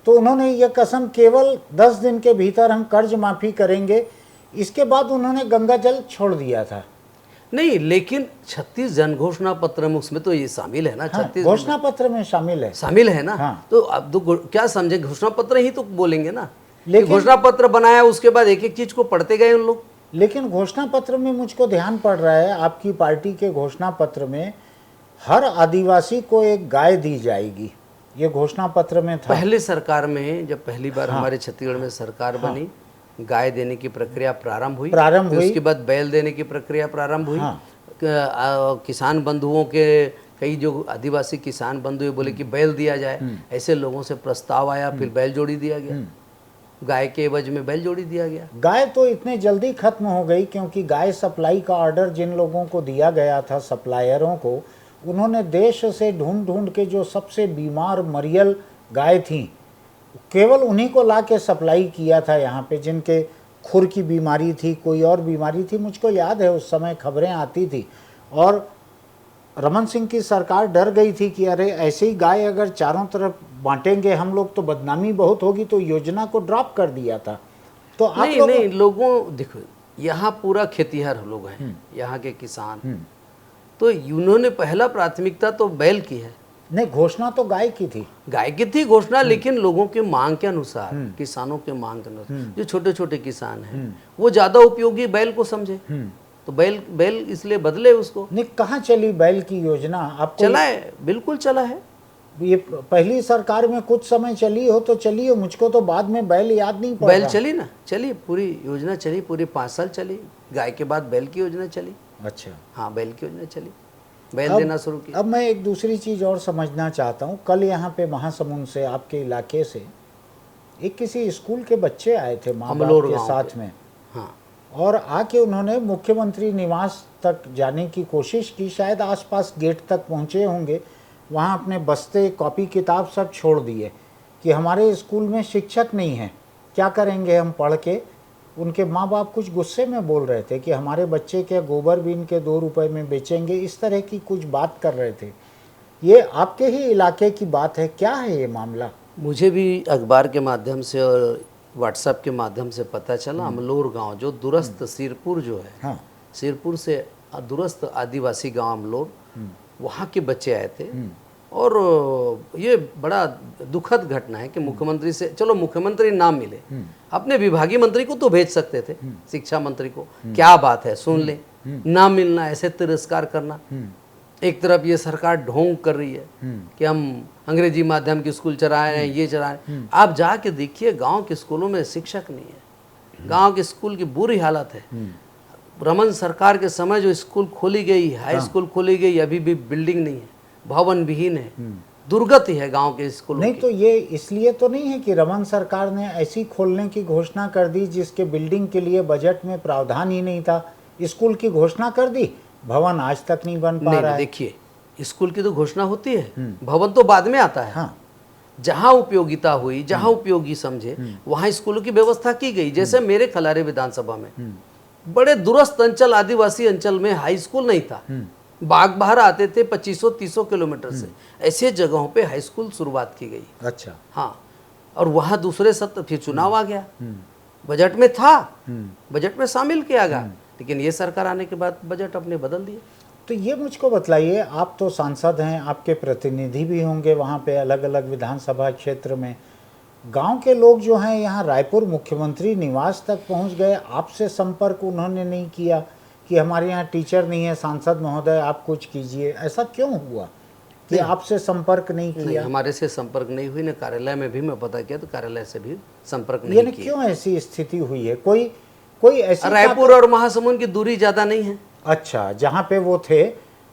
Speaker 1: तो उन्होंने ये कसम केवल 10 दिन के भीतर हम कर्ज माफी करेंगे, इसके बाद उन्होंने गंगा जल छोड़ दिया था।
Speaker 2: नहीं, लेकिन 36 जन घोषणा पत्र में उसमें तो ये शामिल है ना। 36
Speaker 1: घोषणा पत्र में शामिल है
Speaker 2: ना।
Speaker 1: हाँ।
Speaker 2: तो अब तो क्या समझे, घोषणा पत्र ही तो बोलेंगे ना। लेकिन घोषणा पत्र बनाया, उसके बाद एक एक चीज को पढ़ते गए उन लोग।
Speaker 1: लेकिन घोषणा पत्र में मुझको ध्यान पड़ रहा है, आपकी पार्टी के घोषणा पत्र में हर आदिवासी को एक गाय दी जाएगी, ये घोषणा पत्र में था।
Speaker 2: पहले सरकार में जब पहली बार हमारे छत्तीसगढ़ में सरकार बनी, गाय देने की प्रक्रिया प्रारंभ हुई। उसके बाद बैल देने की प्रक्रिया प्रारंभ हुई। किसान बंधुओं के कई जो आदिवासी किसान बंधु बोले कि बैल दिया जाए, ऐसे लोगों से प्रस्ताव आया, फिर बैल जोड़ी दिया गया, गाय के एवज में बैल जोड़ी दिया गया।
Speaker 1: गाय तो इतने जल्दी खत्म हो गई क्योंकि गाय सप्लाई का ऑर्डर जिन लोगों को दिया गया था, सप्लायरों को, उन्होंने देश से ढूंढ ढूंढ के जो सबसे बीमार मरियल गाय थी, केवल उन्हीं को ला के सप्लाई किया था यहाँ पे, जिनके खुर की बीमारी थी, कोई और बीमारी थी। मुझको याद है उस समय खबरें आती थी और रमन सिंह की सरकार डर गई थी कि अरे ऐसे ही गाय अगर चारों तरफ बांटेंगे हम लोग तो बदनामी बहुत होगी, तो योजना को ड्रॉप कर दिया था। तो आप
Speaker 2: नहीं, लोगों देखो, यहाँ पूरा खेतीहर लोग हैं, यहाँ के किसान, तो उन्होंने पहला प्राथमिकता तो बैल की है।
Speaker 1: नहीं, घोषणा तो गाय की थी
Speaker 2: घोषणा, लेकिन लोगों के मांग के अनुसार, किसानों के मांग के अनुसार, जो छोटे छोटे किसान हैं वो ज्यादा उपयोगी बैल को समझे, तो बैल इसलिए बदले उसको।
Speaker 1: नहीं, कहाँ चली बैल की योजना? आपको
Speaker 2: चला है, बिल्कुल चला है।
Speaker 1: ये पहली सरकार में कुछ समय चली हो तो चली हो, मुझको तो बाद में बैल याद नहीं पड़ा।
Speaker 2: बैल चली ना, चली पूरी योजना चली, पूरी 5 साल चली। गाय के बाद बैल की योजना चली।
Speaker 1: अच्छा,
Speaker 2: हाँ, बैल की योजना चली, बैल देना शुरू किया।
Speaker 1: अब मैं एक दूसरी चीज़ और समझना चाहता हूँ। कल यहाँ पे महासमुंद से, आपके इलाके से, एक किसी स्कूल के बच्चे आए थे माँ बाप के साथ में।
Speaker 2: हाँ,
Speaker 1: और आके उन्होंने मुख्यमंत्री निवास तक जाने की कोशिश की, शायद आसपास गेट तक पहुँचे होंगे, वहाँ अपने बस्ते, कॉपी किताब सब छोड़ दिए कि हमारे स्कूल में शिक्षक नहीं है, क्या करेंगे हम पढ़ के। उनके माँ बाप कुछ गुस्से में बोल रहे थे कि हमारे बच्चे के गोबर बीन के 2 रुपए में बेचेंगे, इस तरह की कुछ बात कर रहे थे। ये आपके ही इलाके की बात है, क्या है ये मामला?
Speaker 2: मुझे भी अखबार के माध्यम से और व्हाट्सएप के माध्यम से पता चला, अमलोर गांव जो दूरस्थ सिरपुर जो है,
Speaker 1: हाँ,
Speaker 2: सिरपुर से दूरस्थ आदिवासी गांव अमलोर, वहाँ के बच्चे आए थे। और ये बड़ा दुखद घटना है कि मुख्यमंत्री से, चलो मुख्यमंत्री ना मिले, अपने विभागीय मंत्री को तो भेज सकते थे, शिक्षा मंत्री को, क्या बात है सुन ले, ना मिलना, ऐसे तिरस्कार करना। एक तरफ ये सरकार ढोंग कर रही है कि हम अंग्रेजी माध्यम के स्कूल चला रहे हैं, ये चला रहे हैं। आप जाके देखिए गांव के स्कूलों में शिक्षक नहीं है, गांव के स्कूल की बुरी हालत है। रमन सरकार के समय जो स्कूल खोली गई, हाई स्कूल खोली गई, अभी भी बिल्डिंग नहीं है, भवन विहीन है, दुर्गति है गांव के स्कूलों
Speaker 1: नहीं
Speaker 2: की।
Speaker 1: तो ये इसलिए तो नहीं है कि रमन सरकार ने ऐसी खोलने की घोषणा कर दी जिसके बिल्डिंग के लिए बजट में प्रावधान ही नहीं था, स्कूल की घोषणा कर दी, भवन आज तक नहीं बन पा रहा है।
Speaker 2: देखिए, स्कूल की तो घोषणा होती है, भवन तो बाद में आता है।
Speaker 1: हाँ
Speaker 2: जहां उपयोगिता हुई, जहां उपयोगी समझे, वहां स्कूलों की व्यवस्था की गई। जैसे मेरे खलारे विधानसभा में बड़े दूरस्थ अंचल, आदिवासी अंचल में हाई स्कूल नहीं था, बाग बाहर आते थे 2500-300 किलोमीटर से, ऐसे जगहों पे हाई स्कूल शुरुआत की गई।
Speaker 1: अच्छा।
Speaker 2: हाँ, और वहां दूसरे सत्र फिर चुनाव आ गया, बजट में था, बजट में शामिल किया गया, लेकिन ये सरकार आने के बाद बजट अपने बदल दिए।
Speaker 1: तो ये मुझको बताइए, आप तो सांसद हैं, आपके प्रतिनिधि भी होंगे वहाँ पे अलग अलग विधानसभा क्षेत्र में, गांव के लोग जो हैं यहाँ रायपुर मुख्यमंत्री निवास तक पहुँच गए, आपसे संपर्क उन्होंने नहीं किया कि हमारे यहाँ टीचर नहीं है, सांसद महोदय आप कुछ कीजिए, ऐसा क्यों हुआ कि आपसे संपर्क नहीं किया?
Speaker 2: हमारे से संपर्क नहीं हुई, न कार्यालय में भी मैं पता किया तो कार्यालय से भी संपर्क
Speaker 1: ये
Speaker 2: नहीं किया।
Speaker 1: क्यों ऐसी स्थिति हुई है? कोई ऐसी
Speaker 2: रायपुर और महासमुंद की दूरी ज्यादा नहीं है।
Speaker 1: अच्छा, जहाँ पे वो थे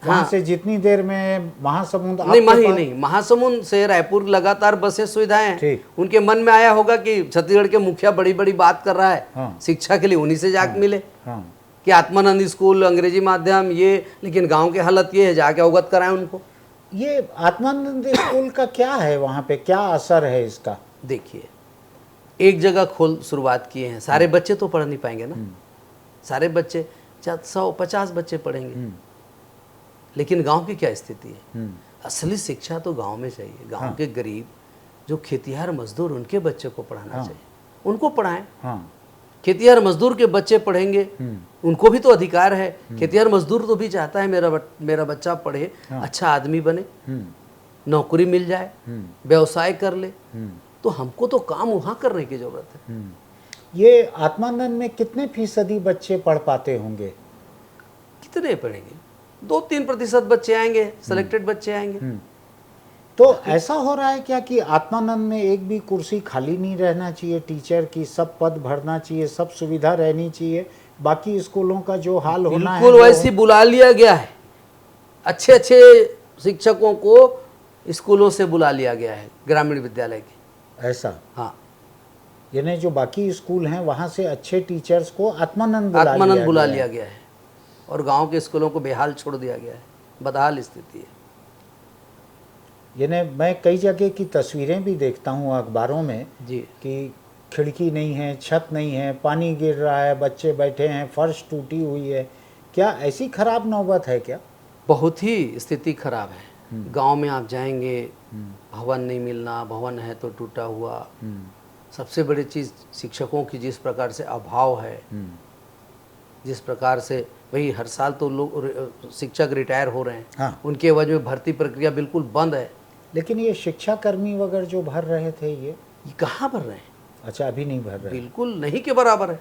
Speaker 1: वहाँ से जितनी देर में महासमुंद
Speaker 2: नहीं, महासमुंद से रायपुर लगातार बसें सुविधाएं हैं। उनके मन में आया होगा कि छत्तीसगढ़ के मुखिया बड़ी बड़ी बात कर रहा है,
Speaker 1: हाँ।
Speaker 2: शिक्षा के लिए उन्हीं से जाके मिले,
Speaker 1: हाँ।
Speaker 2: कि आत्मानंद स्कूल, अंग्रेजी माध्यम, ये, लेकिन गांव की हालत ये है, जाके अवगत कराएं उनको।
Speaker 1: ये आत्मानंद स्कूल का क्या है, वहाँ पे क्या असर है इसका?
Speaker 2: देखिए, एक जगह खोल शुरुआत किए हैं, सारे बच्चे तो पढ़ नहीं पाएंगे ना, सारे बच्चे 150 बच्चे पढ़ेंगे, लेकिन गांव की क्या स्थिति है? असली शिक्षा तो गांव में चाहिए। गांव के गरीब जो खेतिहर मजदूर, उनके बच्चे को पढ़ाना चाहिए, उनको पढ़ाएं। खेतिहर मजदूर के बच्चे पढ़ेंगे, उनको भी तो अधिकार है। खेतिहर मजदूर तो भी चाहता है मेरा बच्चा पढ़े, अच्छा आदमी बने, नौकरी मिल जाए, व्यवसाय कर ले, तो हमको तो काम वहाँ करने की जरूरत है।
Speaker 1: ये आत्मानंद में कितने फीसदी बच्चे पढ़ पाते होंगे?
Speaker 2: कितने पढ़ेंगे? 2-3% बच्चे आएंगे, सिलेक्टेड बच्चे आएंगे।
Speaker 1: तो ऐसा हो रहा है क्या कि आत्मानंद में एक भी कुर्सी खाली नहीं रहना चाहिए टीचर की, सब पद भरना चाहिए, सब सुविधा रहनी चाहिए, बाकी स्कूलों का जो हाल होना है
Speaker 2: बिल्कुल वैसे बुला लिया गया है। अच्छे अच्छे शिक्षकों को स्कूलों से बुला लिया गया है, ग्रामीण विद्यालय के।
Speaker 1: ऐसा?
Speaker 2: हाँ,
Speaker 1: यानी जो बाकी स्कूल हैं वहाँ से अच्छे टीचर्स को आत्मानंद
Speaker 2: बुला लिया गया है, और गांव के स्कूलों को बेहाल छोड़ दिया गया है, बदहाल स्थिति है।
Speaker 1: यानी मैं कई जगह की तस्वीरें भी देखता हूँ अखबारों में
Speaker 2: जी,
Speaker 1: कि खिड़की नहीं है, छत नहीं है, पानी गिर रहा है, बच्चे बैठे हैं, फर्श टूटी हुई है। क्या ऐसी खराब नौबत है क्या?
Speaker 2: बहुत ही स्थिति खराब है। गांव में आप जाएंगे, भवन नहीं मिलना, भवन है तो टूटा हुआ। सबसे बड़ी चीज़ शिक्षकों की जिस प्रकार से अभाव है, जिस प्रकार से वही हर साल तो लोग शिक्षक रिटायर हो रहे हैं।
Speaker 1: हाँ।
Speaker 2: उनके वजह में भर्ती प्रक्रिया बिल्कुल बंद है।
Speaker 1: लेकिन ये शिक्षा कर्मी वगैरह जो भर रहे थे ये
Speaker 2: कहाँ भर रहे हैं?
Speaker 1: अच्छा, अभी नहीं भर रहे?
Speaker 2: बिल्कुल नहीं के बराबर है।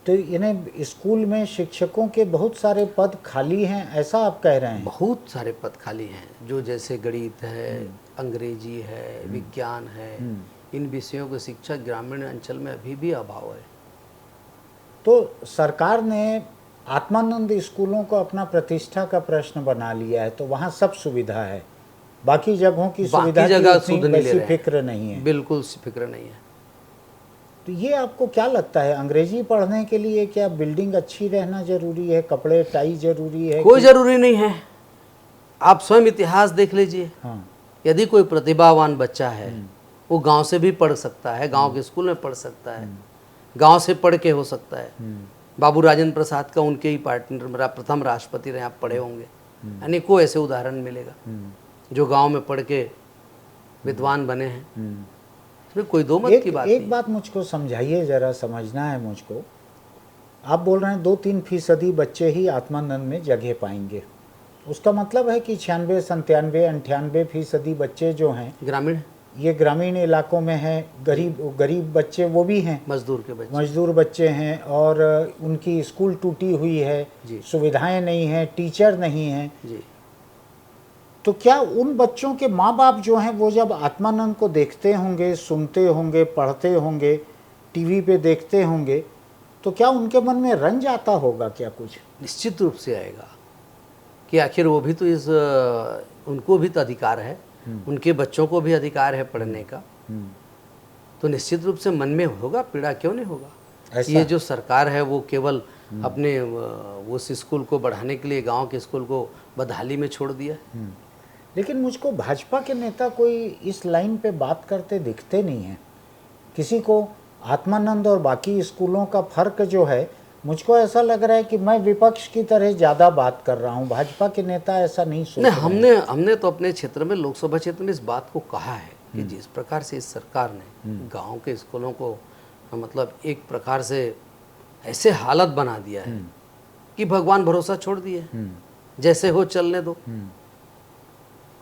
Speaker 1: तो यानी स्कूल में शिक्षकों के बहुत सारे पद खाली हैं, ऐसा आप कह रहे हैं?
Speaker 2: बहुत सारे पद खाली हैं, जो जैसे गणित है, अंग्रेजी है, विज्ञान है, इन विषयों के शिक्षक ग्रामीण अंचल में अभी भी अभाव है।
Speaker 1: तो सरकार ने आत्मानंद स्कूलों को अपना प्रतिष्ठा का प्रश्न बना लिया है, तो वहाँ सब सुविधा है, बाकी जगहों की सुविधा की वैसी फिक्र नहीं है?
Speaker 2: बिल्कुल फिक्र नहीं है।
Speaker 1: तो ये आपको क्या लगता है, अंग्रेजी पढ़ने के लिए क्या बिल्डिंग अच्छी रहना जरूरी है, कपड़े टाई जरूरी है?
Speaker 2: कोई जरूरी नहीं है। आप स्वयं इतिहास देख लीजिए।
Speaker 1: हाँ।
Speaker 2: यदि कोई प्रतिभावान बच्चा है, वो गांव से भी पढ़ सकता है, गांव के स्कूल में पढ़ सकता है, गांव से पढ़ के हो सकता है। बाबू राजेंद्र प्रसाद का उनके ही पार्टनर प्रथम राष्ट्रपति रहे, आप पढ़े होंगे, अनेकों ऐसे उदाहरण मिलेगा जो गांव में पढ़ के विद्वान बने हैं। इसमें कोई दो मत की बात नहीं।
Speaker 1: एक बात मुझको समझाइए, जरा समझना है मुझको। आप बोल रहे हैं 2-3% बच्चे ही आत्मानंद में जगह पाएंगे, उसका मतलब है कि 96, 97, 98% बच्चे जो हैं
Speaker 2: ग्रामीण,
Speaker 1: ये ग्रामीण इलाकों में हैं, गरीब बच्चे वो भी हैं, मजदूर बच्चे हैं, और उनकी स्कूल टूटी हुई है, सुविधाएं नहीं हैं, टीचर नहीं हैं। तो क्या उन बच्चों के माँ बाप जो हैं वो जब आत्मानंद को देखते होंगे, सुनते होंगे, पढ़ते होंगे, टीवी पे देखते होंगे, तो क्या उनके मन में रंज आता होगा क्या कुछ?
Speaker 2: निश्चित रूप से आएगा, कि आखिर वो भी तो उनको भी तो अधिकार है, उनके बच्चों को भी अधिकार है पढ़ने का। तो निश्चित रूप से मन में होगा, पीड़ा क्यों नहीं होगा। ये जो सरकार है वो केवल अपने उस स्कूल को बढ़ाने के लिए गांव के स्कूल को बदहाली में छोड़ दिया।
Speaker 1: लेकिन मुझको भाजपा के नेता कोई इस लाइन पे बात करते दिखते नहीं हैं। किसी को आत्मानंद और बाकी स्कूलों का फर्क जो है, मुझको ऐसा लग रहा है कि मैं विपक्ष की तरह ज़्यादा बात कर रहा हूँ, भाजपा के नेता ऐसा नहीं सोच रहे हैं।
Speaker 2: हमने तो अपने क्षेत्र में, लोकसभा क्षेत्र में इस बात को कहा है कि जिस प्रकार से इस सरकार ने गांव के स्कूलों को मतलब एक प्रकार से ऐसे हालत बना दिया है कि भगवान भरोसा छोड़ दिए, जैसे हो चलने दो,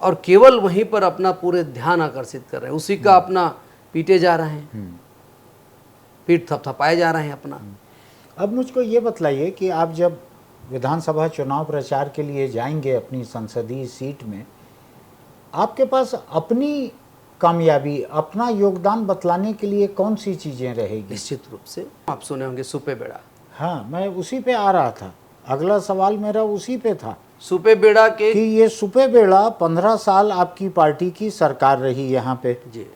Speaker 2: और केवल वहीं पर अपना पूरे ध्यान आकर्षित कर रहे हैं, उसी का अपना पीटे जा रहे हैं, पीठ थपथपाए जा रहे हैं अपना।
Speaker 1: अब मुझको ये बतलाइए कि आप जब विधानसभा चुनाव प्रचार के लिए जाएंगे अपनी संसदीय सीट में, आपके पास अपनी कामयाबी, अपना योगदान बतलाने के लिए कौन सी चीज़ें रहेगी?
Speaker 2: निश्चित रूप से आप सुने होंगे सुपे बेड़ा।
Speaker 1: हाँ, मैं उसी पे आ रहा था, अगला सवाल मेरा उसी पे था।
Speaker 2: सुपे बेड़ा के
Speaker 1: कि ये सुपे बेड़ा 15 साल आपकी पार्टी की सरकार रही यहाँ पे
Speaker 2: जी,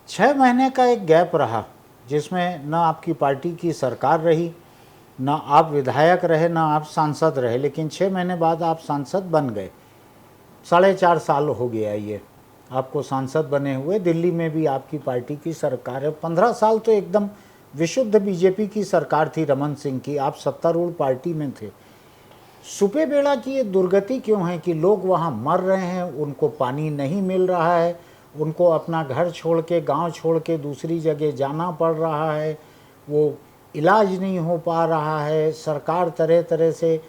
Speaker 1: 6 महीने का एक गैप रहा जिसमें न आपकी पार्टी की सरकार रही, न आप विधायक रहे, न आप सांसद रहे, लेकिन 6 महीने बाद आप सांसद बन गए। 4.5 साल हो गया ये आपको सांसद बने हुए। दिल्ली में भी आपकी पार्टी की सरकार है। 15 साल तो एकदम विशुद्ध बीजेपी की सरकार थी रमन सिंह की, आप सत्तारूढ़ पार्टी में थे। सुपे बेड़ा की ये दुर्गति क्यों है कि लोग वहाँ मर रहे हैं, उनको पानी नहीं मिल रहा है, उनको अपना घर छोड़ के, गांव छोड़ के दूसरी जगह जाना पड़ रहा है, वो इलाज नहीं हो पा रहा है, सरकार तरह तरह से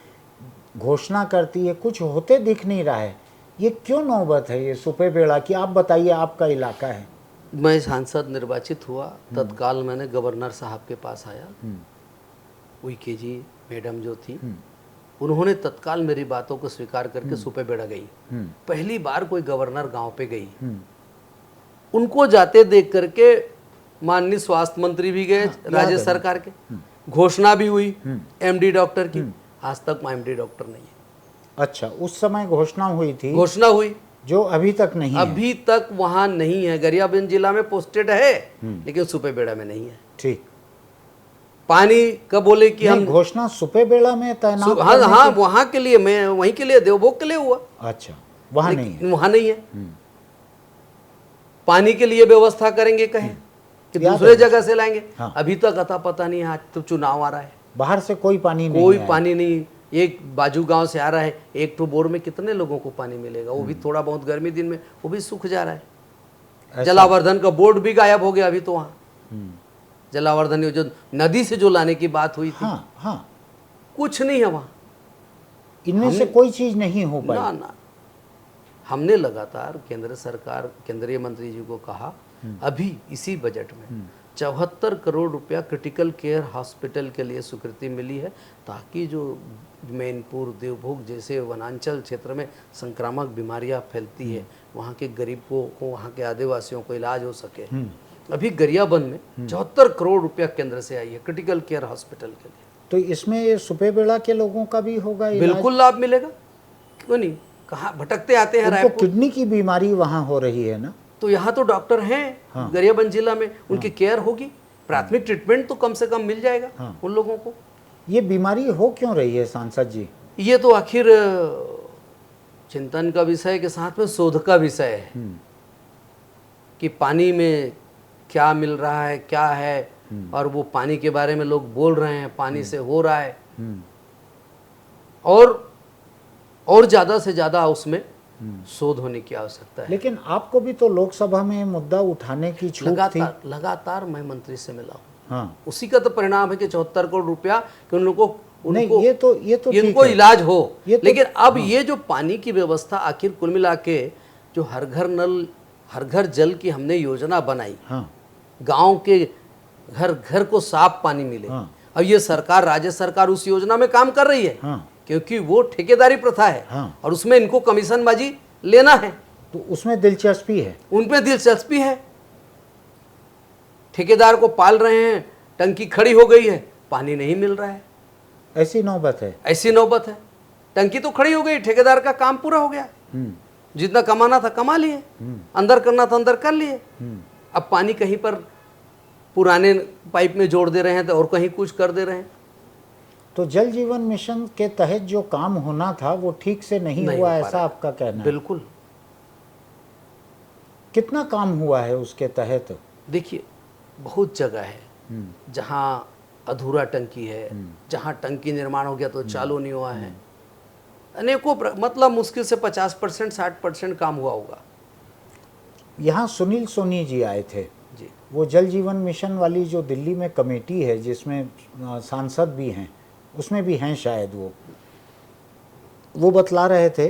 Speaker 1: घोषणा करती है, कुछ होते दिख नहीं रहा है। ये क्यों नौबत है ये सुपे बेड़ा की? आप बताइए, आपका इलाका है।
Speaker 2: मैं सांसद निर्वाचित हुआ, तत्काल मैंने गवर्नर साहब के पास आया, उइके जी मैडम जो थी, उन्होंने तत्काल मेरी बातों को स्वीकार करके सुपे बेड़ा गई। पहली बार कोई गवर्नर गांव पे गई। उनको जाते देख करके माननीय स्वास्थ्य मंत्री भी गए, राज्य सरकार के, घोषणा भी हुई एमडी डॉक्टर की। आज तक एमडी डॉक्टर नहीं है।
Speaker 1: अच्छा, उस समय घोषणा हुई थी?
Speaker 2: घोषणा हुई,
Speaker 1: जो अभी तक नहीं
Speaker 2: अभी
Speaker 1: है।
Speaker 2: तक वहां नहीं है। गरियाबंद जिला में पोस्टेड है, लेकिन सुपे बेड़ा में नहीं है।
Speaker 1: ठीक।
Speaker 2: पानी का बोले कि हम
Speaker 1: घोषणा सुपे बेड़ा में तैनात
Speaker 2: हाँ वहां के लिए, मैं वहीं के लिए, देवभोग के लिए हुआ।
Speaker 1: अच्छा, वहां नहीं है।
Speaker 2: वहां नहीं है। पानी के लिए व्यवस्था करेंगे कहें कि दूसरे जगह से लाएंगे।
Speaker 1: हाँ।
Speaker 2: अभी तक अता पता नहीं है। आज तो चुनाव आ रहा है,
Speaker 1: बाहर से कोई पानी नहीं,
Speaker 2: कोई पानी नहीं। एक बाजू गांव से आ रहा है, एक तो बोर में कितने लोगों को पानी मिलेगा? वो भी थोड़ा बहुत गर्मी दिन में वो भी सूख जा रहा है। जलावर्धन का बोर्ड भी गायब हो गया अभी तो वहां। जलावर्धन जो नदी से जो लाने की बात हुई थी,
Speaker 1: हाँ,
Speaker 2: कुछ नहीं है वहां।
Speaker 1: इनमें से कोई चीज नहीं हो पाई।
Speaker 2: ना, हमने लगातार केंद्र सरकार, केंद्रीय मंत्री जी को कहा, अभी इसी बजट में 74 करोड़ रुपया क्रिटिकल केयर हॉस्पिटल के लिए स्वीकृति मिली है, ताकि जो मैनपुर, देवभोग जैसे वनांचल क्षेत्र में संक्रामक बीमारियां फैलती है, वहाँ के गरीबों को, वहाँ के आदिवासियों को इलाज हो सके। अभी गरियाबंद में 74 करोड़ रुपया केंद्र से आई है क्रिटिकल केयर हॉस्पिटल के लिए।
Speaker 1: तो इसमें ये सुपे बेड़ा के लोगों का भी होगा इलाज?
Speaker 2: बिल्कुल लाभ मिलेगा, क्यों नहीं। कहाँ भटकते आते हैं
Speaker 1: रायपुर, किडनी की बीमारी वहाँ हो रही है ना,
Speaker 2: तो यहाँ तो डॉक्टर हैं गरियाबंद जिला में, उनकी केयर होगी, प्राथमिक ट्रीटमेंट तो कम से कम मिल जाएगा उन लोगों को।
Speaker 1: ये बीमारी हो क्यों रही है सांसद जी?
Speaker 2: ये तो आखिर चिंतन का विषय के साथ में शोध का विषय है कि पानी में क्या मिल रहा है, क्या है, और वो पानी के बारे में लोग बोल रहे हैं, पानी से हो रहा है, और ज़्यादा से ज़्यादा उसमें शोध होने की आवश्यकता है।
Speaker 1: लेकिन आपको भी तो लोकसभा में मुद्दा उठाने की छूट थी।
Speaker 2: लगातार मैं मंत्री से मिला हूँ।
Speaker 1: हाँ।
Speaker 2: उसी का तो परिणाम है कि 74 करोड़ रुपया कि उन लोगों को
Speaker 1: नहीं, ये तो
Speaker 2: इनको इलाज हो। लेकिन अब
Speaker 1: हाँ।
Speaker 2: ये जो पानी की व्यवस्था, आखिर कुल मिला के जो हर घर नल, हर घर जल की हमने योजना बनाई,
Speaker 1: हाँ।
Speaker 2: गांव के घर घर को साफ पानी मिले,
Speaker 1: हाँ।
Speaker 2: अब ये सरकार, राज्य सरकार उस योजना में काम कर रही है।
Speaker 1: हाँ।
Speaker 2: क्योंकि वो ठेकेदारी प्रथा है।
Speaker 1: हाँ।
Speaker 2: और उसमें इनको कमीशनबाजी लेना है,
Speaker 1: तो उसमें दिलचस्पी है,
Speaker 2: उनपे दिलचस्पी है। ठेकेदार को पाल रहे हैं, टंकी खड़ी हो गई है, पानी नहीं मिल रहा है,
Speaker 1: ऐसी नौबत है।
Speaker 2: ऐसी नौबत है। टंकी तो खड़ी हो गई, ठेकेदार का काम पूरा हो गया, जितना कमाना था कमा लिए, अंदर करना था अंदर कर लिए। अब पानी कहीं पर पुराने पाइप में जोड़ दे रहे हैं तो और कहीं कुछ कर दे रहे हैं।
Speaker 1: तो जल जीवन मिशन के तहत जो काम होना था वो ठीक से नहीं
Speaker 2: नहीं
Speaker 1: हुआ,
Speaker 2: हो पा
Speaker 1: ऐसा
Speaker 2: रहा।
Speaker 1: आपका कहना है?
Speaker 2: बिल्कुल।
Speaker 1: कितना काम हुआ है उसके तहत?
Speaker 2: देखिए, बहुत जगह है जहाँ अधूरा टंकी है, जहाँ टंकी निर्माण हो गया तो चालू नहीं हुआ है। अनेकों मतलब मुश्किल से 50% 60% काम हुआ होगा।
Speaker 1: यहाँ सुनील सोनी जी आए थे,
Speaker 2: जी
Speaker 1: वो जल जीवन मिशन वाली जो दिल्ली में कमेटी है जिसमें सांसद भी हैं, उसमें भी हैं शायद वो बतला रहे थे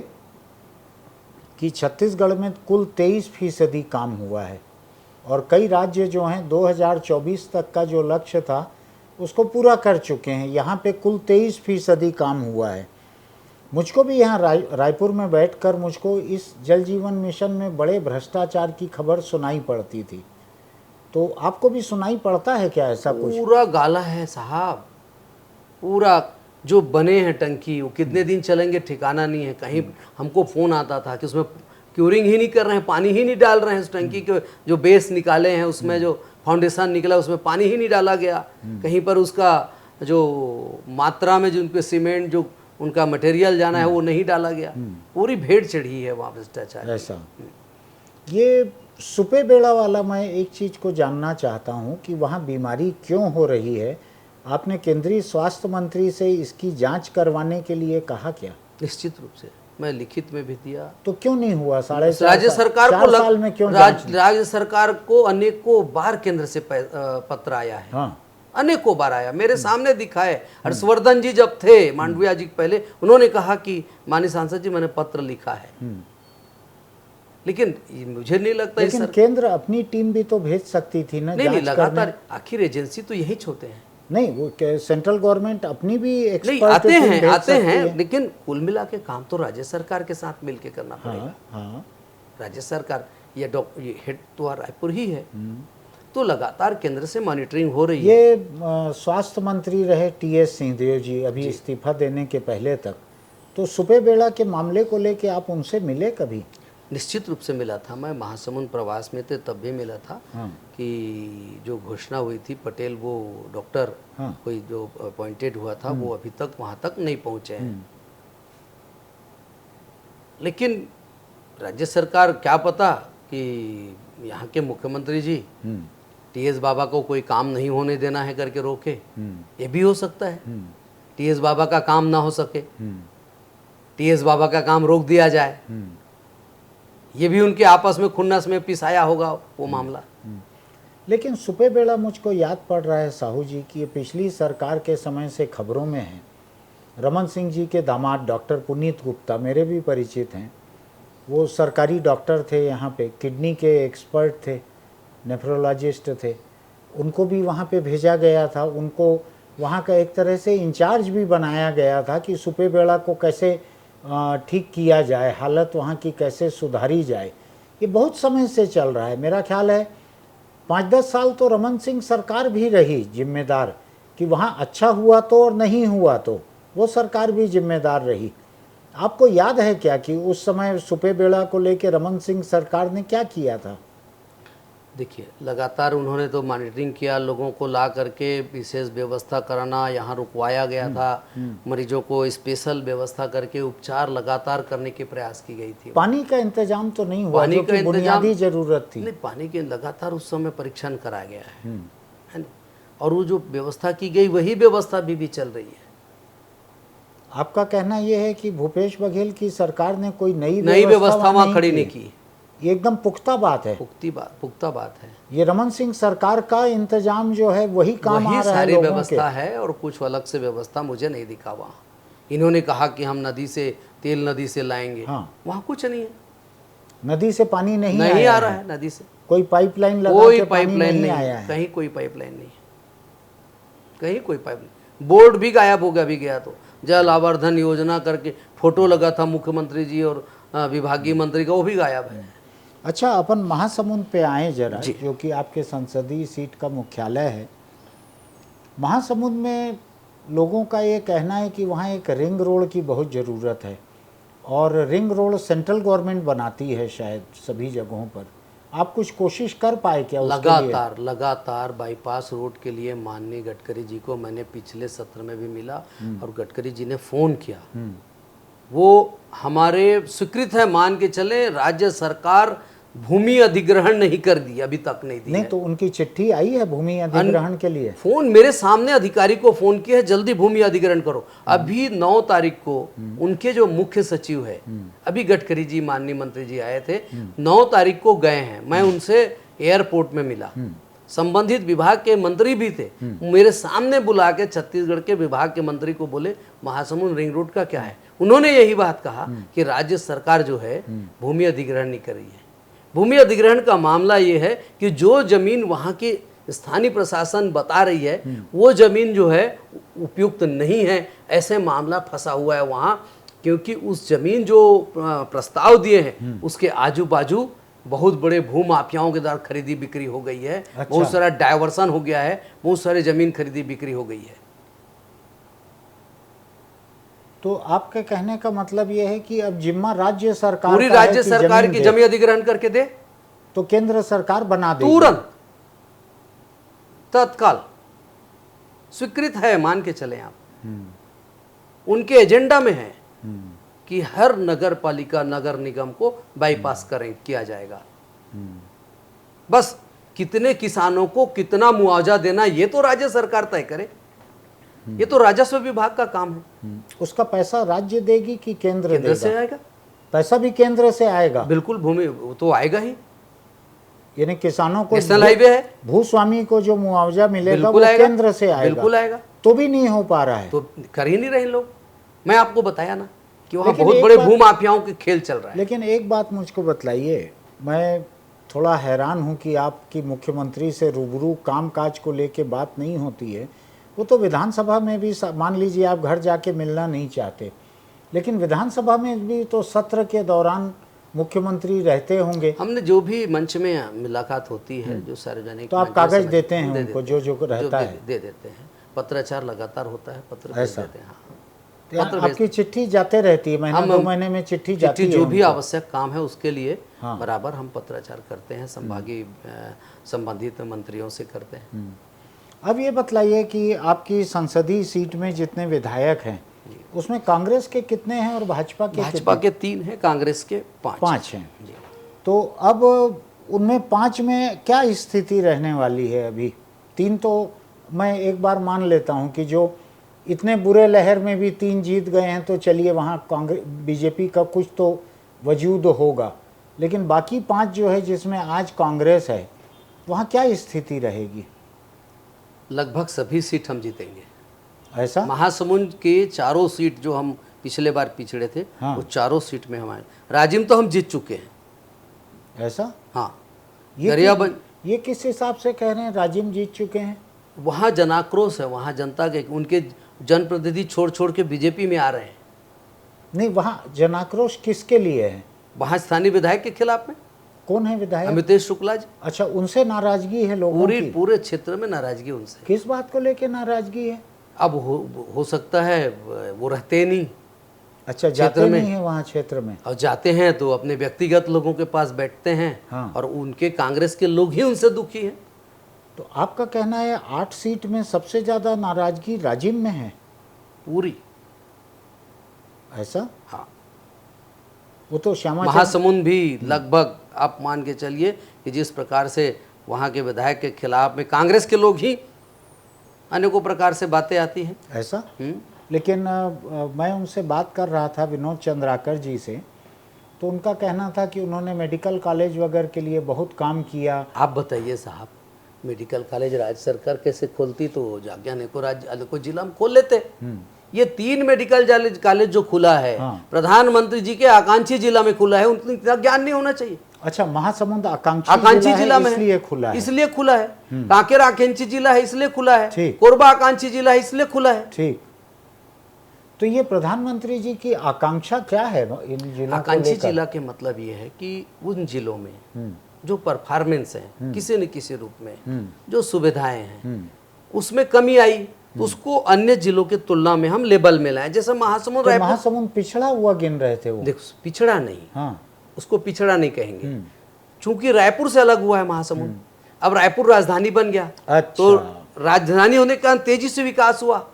Speaker 1: कि छत्तीसगढ़ में कुल 23% काम हुआ है और कई राज्य जो हैं 2024 तक का जो लक्ष्य था उसको पूरा कर चुके हैं। यहाँ पे कुल 23% काम हुआ है। मुझको भी यहाँ रायपुर में बैठकर मुझको इस जल जीवन मिशन में बड़े भ्रष्टाचार की खबर सुनाई पड़ती थी। तो आपको भी सुनाई पड़ता है क्या ऐसा कुछ?
Speaker 2: पूरा गाला है साहब, पूरा जो बने हैं टंकी वो कितने दिन चलेंगे ठिकाना नहीं है। कहीं हमको फ़ोन आता था कि उसमें क्यूरिंग ही नहीं कर रहे हैं, पानी ही नहीं डाल रहे हैं। उस टंकी के जो बेस निकाले हैं उसमें जो फाउंडेशन निकला उसमें पानी ही नहीं डाला गया। कहीं पर उसका जो मात्रा में जो उन पे सीमेंट जो उनका मटेरियल जाना है वो नहीं डाला गया। पूरी भेड़ चढ़ी है वहाँ भ्रष्टाचार।
Speaker 1: ऐसा ये सुपे बेड़ा वाला, मैं एक चीज़ को जानना चाहता हूँ कि वहाँ बीमारी क्यों हो रही है? आपने केंद्रीय स्वास्थ्य मंत्री से इसकी जांच करवाने के लिए कहा क्या?
Speaker 2: निश्चित रूप से मैं लिखित में भी दिया।
Speaker 1: तो क्यों नहीं हुआ?
Speaker 2: राज्य सरकार को
Speaker 1: 4 साल में क्यों जांच?
Speaker 2: राज्य सरकार को अनेकों बार केंद्र से पत्र आया है।
Speaker 1: हाँ,
Speaker 2: अनेकों बार आया, मेरे सामने दिखा है। हर्षवर्धन जी जब थे मांडविया जी पहले, उन्होंने कहा कि माननीय सांसद जी मैंने पत्र लिखा है, लेकिन मुझे नहीं लगता
Speaker 1: लेकिन केंद्र अपनी टीम भी तो भेज सकती थी ना?
Speaker 2: नहीं
Speaker 1: जांच
Speaker 2: लगातार
Speaker 1: करने।
Speaker 2: आखिर एजेंसी तो यही होते हैं।
Speaker 1: नहीं, वो सेंट्रल गवर्नमेंट अपनी भी
Speaker 2: नहीं
Speaker 1: एक्सपर्ट
Speaker 2: आते
Speaker 1: टीम
Speaker 2: हैं
Speaker 1: भेज
Speaker 2: आते
Speaker 1: सकती
Speaker 2: हैं
Speaker 1: है।
Speaker 2: लेकिन कुल मिला के काम तो राज्य सरकार के साथ मिलके करना पड़ेगा।
Speaker 1: हाँ,
Speaker 2: राज्य सरकार ये हेड तो रायपुर ही है, तो लगातार केंद्र से मॉनिटरिंग हो रही है।
Speaker 1: ये स्वास्थ्य मंत्री रहे टीएस सिंहदेव जी अभी इस्तीफा देने के पहले तक, तो सुपे बेड़ा के मामले को लेके आप उनसे मिले कभी?
Speaker 2: निश्चित रूप से मिला था। मैं महासमुंद प्रवास में थे तब भी मिला था। कि जो घोषणा हुई थी पटेल वो डॉक्टर कोई जो अपॉइंटेड हुआ था वो अभी तक वहाँ तक नहीं पहुँचे हैं। लेकिन राज्य सरकार क्या पता कि यहाँ के मुख्यमंत्री जी टीएस बाबा को कोई काम नहीं होने देना है करके रोके। ये भी हो सकता है टीएस बाबा का काम ना हो सके, टीएस बाबा का काम रोक दिया जाए। ये भी उनके आपस में खुन्नस में पिसाया होगा वो मामला।
Speaker 1: लेकिन सुपे बेड़ा मुझको याद पड़ रहा है साहू जी कि ये पिछली सरकार के समय से खबरों में है। रमन सिंह जी के दामाद डॉक्टर पुनीत गुप्ता मेरे भी परिचित हैं, वो सरकारी डॉक्टर थे, यहाँ पे किडनी के एक्सपर्ट थे, नेफ्रोलॉजिस्ट थे। उनको भी वहाँ पे भेजा गया था, उनको वहाँ का एक तरह से इंचार्ज भी बनाया गया था कि सुपे बेड़ा को कैसे ठीक किया जाए, हालत वहाँ की कैसे सुधारी जाए। ये बहुत समय से चल रहा है। मेरा ख्याल है 5-10 साल तो रमन सिंह सरकार भी रही जिम्मेदार कि वहाँ अच्छा हुआ तो और नहीं हुआ तो वो सरकार भी जिम्मेदार रही। आपको याद है क्या कि उस समय सुपे बेड़ा को लेकर रमन सिंह सरकार ने क्या किया था?
Speaker 2: देखिए लगातार उन्होंने तो मॉनिटरिंग किया, लोगों को ला करके विशेष व्यवस्था कराना, यहाँ रुकवाया गया था, मरीजों को स्पेशल व्यवस्था करके उपचार लगातार करने के प्रयास की गई थी।
Speaker 1: पानी का इंतजाम तो नहीं हुआ,
Speaker 2: पानी
Speaker 1: जो
Speaker 2: का
Speaker 1: कि बुनियादी जरूरत थी।
Speaker 2: नहीं, पानी के लगातार उस समय परीक्षण कराया गया है ना? और वो जो व्यवस्था की गई वही व्यवस्था भी चल रही है।
Speaker 1: आपका कहना यह है कि भूपेश बघेल की सरकार ने कोई नई
Speaker 2: व्यवस्था वहाँ खड़ी नहीं की?
Speaker 1: ये एकदम पुख्ता बात है,
Speaker 2: पुख्ता बात है।
Speaker 1: ये रमन सिंह सरकार का इंतजाम जो है वही काम आ रहा है,
Speaker 2: सारी
Speaker 1: लोगों
Speaker 2: व्यवस्था
Speaker 1: के।
Speaker 2: है और कुछ अलग से व्यवस्था मुझे नहीं दिखा वहाँ। इन्होंने कहा कि हम तेल नदी से लाएंगे, वहाँ कुछ नहीं है।
Speaker 1: नदी से पानी नहीं
Speaker 2: आ रहा है। नदी से
Speaker 1: कोई पाइपलाइन लगा
Speaker 2: कोई
Speaker 1: के पानी
Speaker 2: पाइपलाइन नहीं
Speaker 1: आया है।
Speaker 2: कहीं कोई पाइपलाइन नहीं है, कहीं कोई पाइपलाइन। बोर्ड भी गायब हो गया। भी गया तो जल आवर्धन योजना करके फोटो लगा था मुख्यमंत्री जी और विभागीय मंत्री का, वो भी गायब है।
Speaker 1: अच्छा, अपन महासमुंद पे आए जरा, जो कि आपके संसदीय सीट का मुख्यालय है। महासमुंद में लोगों का ये कहना है कि वहाँ एक रिंग रोड की बहुत ज़रूरत है और रिंग रोड सेंट्रल गवर्नमेंट बनाती है शायद सभी जगहों पर। आप कुछ कोशिश कर पाए क्या उसके लिए?
Speaker 2: लगातार बाईपास रोड के लिए माननीय गडकरी जी को मैंने पिछले सत्र में भी मिला और गडकरी जी ने फ़ोन किया। वो हमारे स्वीकृत है, मान के चले राज्य सरकार भूमि अधिग्रहण नहीं कर दी, अभी तक नहीं दी
Speaker 1: नहीं
Speaker 2: है।
Speaker 1: तो उनकी चिट्ठी आई है भूमि अधिग्रहण के लिए?
Speaker 2: फोन मेरे सामने अधिकारी को फोन किया है, जल्दी भूमि अधिग्रहण करो। अभी 9 तारीख को उनके जो मुख्य सचिव है, अभी गडकरी जी माननीय मंत्री जी आए थे, 9 तारीख को गए हैं। मैं उनसे एयरपोर्ट में मिला, संबंधित विभाग के मंत्री भी थे, मेरे सामने बुला के छत्तीसगढ़ के विभाग के मंत्री को बोले महासमुंद रिंग रोड का क्या है। उन्होंने यही बात कहा कि राज्य सरकार जो है भूमि अधिग्रहण नहीं कर रही है। भूमि अधिग्रहण का मामला ये है कि जो जमीन वहाँ की स्थानीय प्रशासन बता रही है वो जमीन जो है उपयुक्त नहीं है, ऐसे मामला फंसा हुआ है वहाँ। क्योंकि उस जमीन जो प्रस्ताव दिए हैं उसके आजू बाजू बहुत बड़े भू माफियाओं के द्वारा खरीदी बिक्री हो गई है।
Speaker 1: अच्छा।
Speaker 2: बहुत सारा डायवर्सन हो गया है, बहुत सारे जमीन खरीदी बिक्री हो गई है।
Speaker 1: तो आपके कहने का मतलब यह है कि अब जिम्मा राज्य सरकार
Speaker 2: पूरी
Speaker 1: का है
Speaker 2: राज्य
Speaker 1: कि
Speaker 2: सरकार की
Speaker 1: दे।
Speaker 2: जमीन अधिग्रहण करके दे,
Speaker 1: तो केंद्र सरकार बना दे
Speaker 2: तुरंत तत्काल स्वीकृत है, मान के चले आप। उनके एजेंडा में है कि हर नगर पालिका नगर निगम को बाईपास किया जाएगा। बस कितने किसानों को कितना मुआवजा देना ये तो राज्य सरकार तय करे, ये तो राजस्व विभाग का काम है।
Speaker 1: उसका पैसा राज्य देगी कि केंद्र देगा?
Speaker 2: से आएगा,
Speaker 1: पैसा भी केंद्र से आएगा?
Speaker 2: बिल्कुल, भूमि तो आएगा ही।
Speaker 1: यानी किसानों को
Speaker 2: नेशनल हाईवे है,
Speaker 1: भूस्वामी को जो मुआवजा मिलेगा वो
Speaker 2: आएगा,
Speaker 1: केंद्र से आएगा।
Speaker 2: बिल्कुल आएगा।
Speaker 1: तो भी नहीं हो पा रहा है,
Speaker 2: तो कर ही नहीं रहे लोग। मैं आपको बताया ना कि वहाँ बहुत बड़े भू माफियाओं के खेल चल रहा है।
Speaker 1: लेकिन एक बात मुझको बतलाइए, मैं थोड़ा हैरान हूँ कि आपकी मुख्यमंत्री से रूबरू कामकाज को लेके बात नहीं होती है। वो तो विधानसभा में भी मान लीजिए आप घर जाके मिलना नहीं चाहते, लेकिन विधानसभा में भी तो सत्र के दौरान मुख्यमंत्री रहते होंगे।
Speaker 2: हमने जो भी मंच में मुलाकात होती है, जो सार्वजनिक,
Speaker 1: तो आप कागज देते हैं उनको जो रहता है?
Speaker 2: दे देते हैं। पत्राचार लगातार होता है, पत्र भेज देते हैं।
Speaker 1: तो आपकी चिट्ठी जाते रहती है, महीना 2 महीने में चिट्ठी जाती है?
Speaker 2: जो भी आवश्यक काम है उसके लिए बराबर हम पत्राचार करते हैं, संबंधित मंत्रियों से करते हैं।
Speaker 1: अब ये बतलाइए कि आपकी संसदीय सीट में जितने विधायक हैं उसमें कांग्रेस के कितने हैं और भाजपा के
Speaker 2: 3 हैं, कांग्रेस के 5
Speaker 1: हैं। तो अब उनमें 5 में क्या स्थिति रहने वाली है? अभी 3 तो मैं एक बार मान लेता हूं कि जो इतने बुरे लहर में भी 3 जीत गए हैं तो चलिए वहां कांग्रेस बीजेपी का कुछ तो वजूद होगा, लेकिन बाकी 5 जो है जिसमें आज कांग्रेस है वहां क्या स्थिति रहेगी?
Speaker 2: लगभग सभी सीट हम जीतेंगे।
Speaker 1: ऐसा?
Speaker 2: महासमुंद के 4 सीट जो हम पिछले बार पिछड़े थे, वो 4 सीट में हमारे राजिम तो हम जीत चुके हैं।
Speaker 1: ऐसा?
Speaker 2: हाँ।
Speaker 1: ये किस हिसाब से कह रहे हैं राजिम जीत चुके हैं?
Speaker 2: वहाँ जनाक्रोश है, वहाँ जनता के, उनके जनप्रतिनिधि छोड़ के बीजेपी में आ रहे हैं।
Speaker 1: नहीं, वहाँ जनाक्रोश किसके लिए है?
Speaker 2: वहाँ स्थानीय विधायक के खिलाफ में।
Speaker 1: कौन है विधायक?
Speaker 2: अमितेश शुक्ला जी।
Speaker 1: अच्छा, उनसे नाराजगी है लोगों की?
Speaker 2: पूरे क्षेत्र में नाराजगी उनसे।
Speaker 1: किस बात को लेके नाराजगी है?
Speaker 2: अब हो सकता है वो रहते नहीं।
Speaker 1: अच्छा, जाते नहीं है वहाँ क्षेत्र में?
Speaker 2: और जाते हैं तो अपने व्यक्तिगत लोगों के पास बैठते हैं।
Speaker 1: हाँ।
Speaker 2: और उनके कांग्रेस के लोग ही उनसे दुखी हैं।
Speaker 1: तो आपका कहना है 8 सीट में सबसे ज्यादा नाराजगी राजिम में है?
Speaker 2: पूरी।
Speaker 1: ऐसा?
Speaker 2: हाँ।
Speaker 1: वो तो श्यामा
Speaker 2: महासमुंद भी लगभग आप मान के चलिए कि जिस प्रकार से वहाँ के विधायक के खिलाफ में कांग्रेस के लोग ही अनेकों प्रकार से बातें आती हैं।
Speaker 1: ऐसा? लेकिन मैं उनसे बात कर रहा था विनोद चंद्राकर जी से, तो उनका कहना था कि उन्होंने मेडिकल कॉलेज वगैरह के लिए बहुत काम किया।
Speaker 2: आप बताइए साहब, मेडिकल कॉलेज राज्य सरकार कैसे खोलती? तो जाके अनेकों जिला में खोल लेते। ये 3 मेडिकल कॉलेज जो खुला है, प्रधानमंत्री जी के आकांक्षी जिला में खुला है, उनको इतना ज्ञान नहीं होना चाहिए।
Speaker 1: अच्छा, महासमुंद आकांक्षी जिला में इसलिए खुला है?
Speaker 2: इसलिए खुला है। कांकेर आकांक्षी जिला है इसलिए खुला है, कोरबा आकांक्षी जिला है इसलिए खुला है। ठीक।
Speaker 1: तो ये प्रधानमंत्री जी की आकांक्षा क्या है इन जिलों?
Speaker 2: आकांक्षी जिला के मतलब ये है कि उन जिलों में जो परफॉर्मेंस है किसी न किसी रूप में, जो सुविधाएं हैं उसमें कमी आई तो उसको अन्य जिलों के तुलना में हम लेबल में लाए। जैसे महासमुंद,
Speaker 1: तो
Speaker 2: रायपुर,
Speaker 1: महासमुंद पिछड़ा हुआ गिन रहे थे वो।
Speaker 2: देखो पिछड़ा नहीं,
Speaker 1: हाँ,
Speaker 2: उसको पिछड़ा नहीं कहेंगे, चूंकि रायपुर से अलग हुआ है महासमुंद। अब रायपुर राजधानी बन गया,
Speaker 1: अच्छा।
Speaker 2: तो राजधानी होने के कारण तेजी से विकास हुआ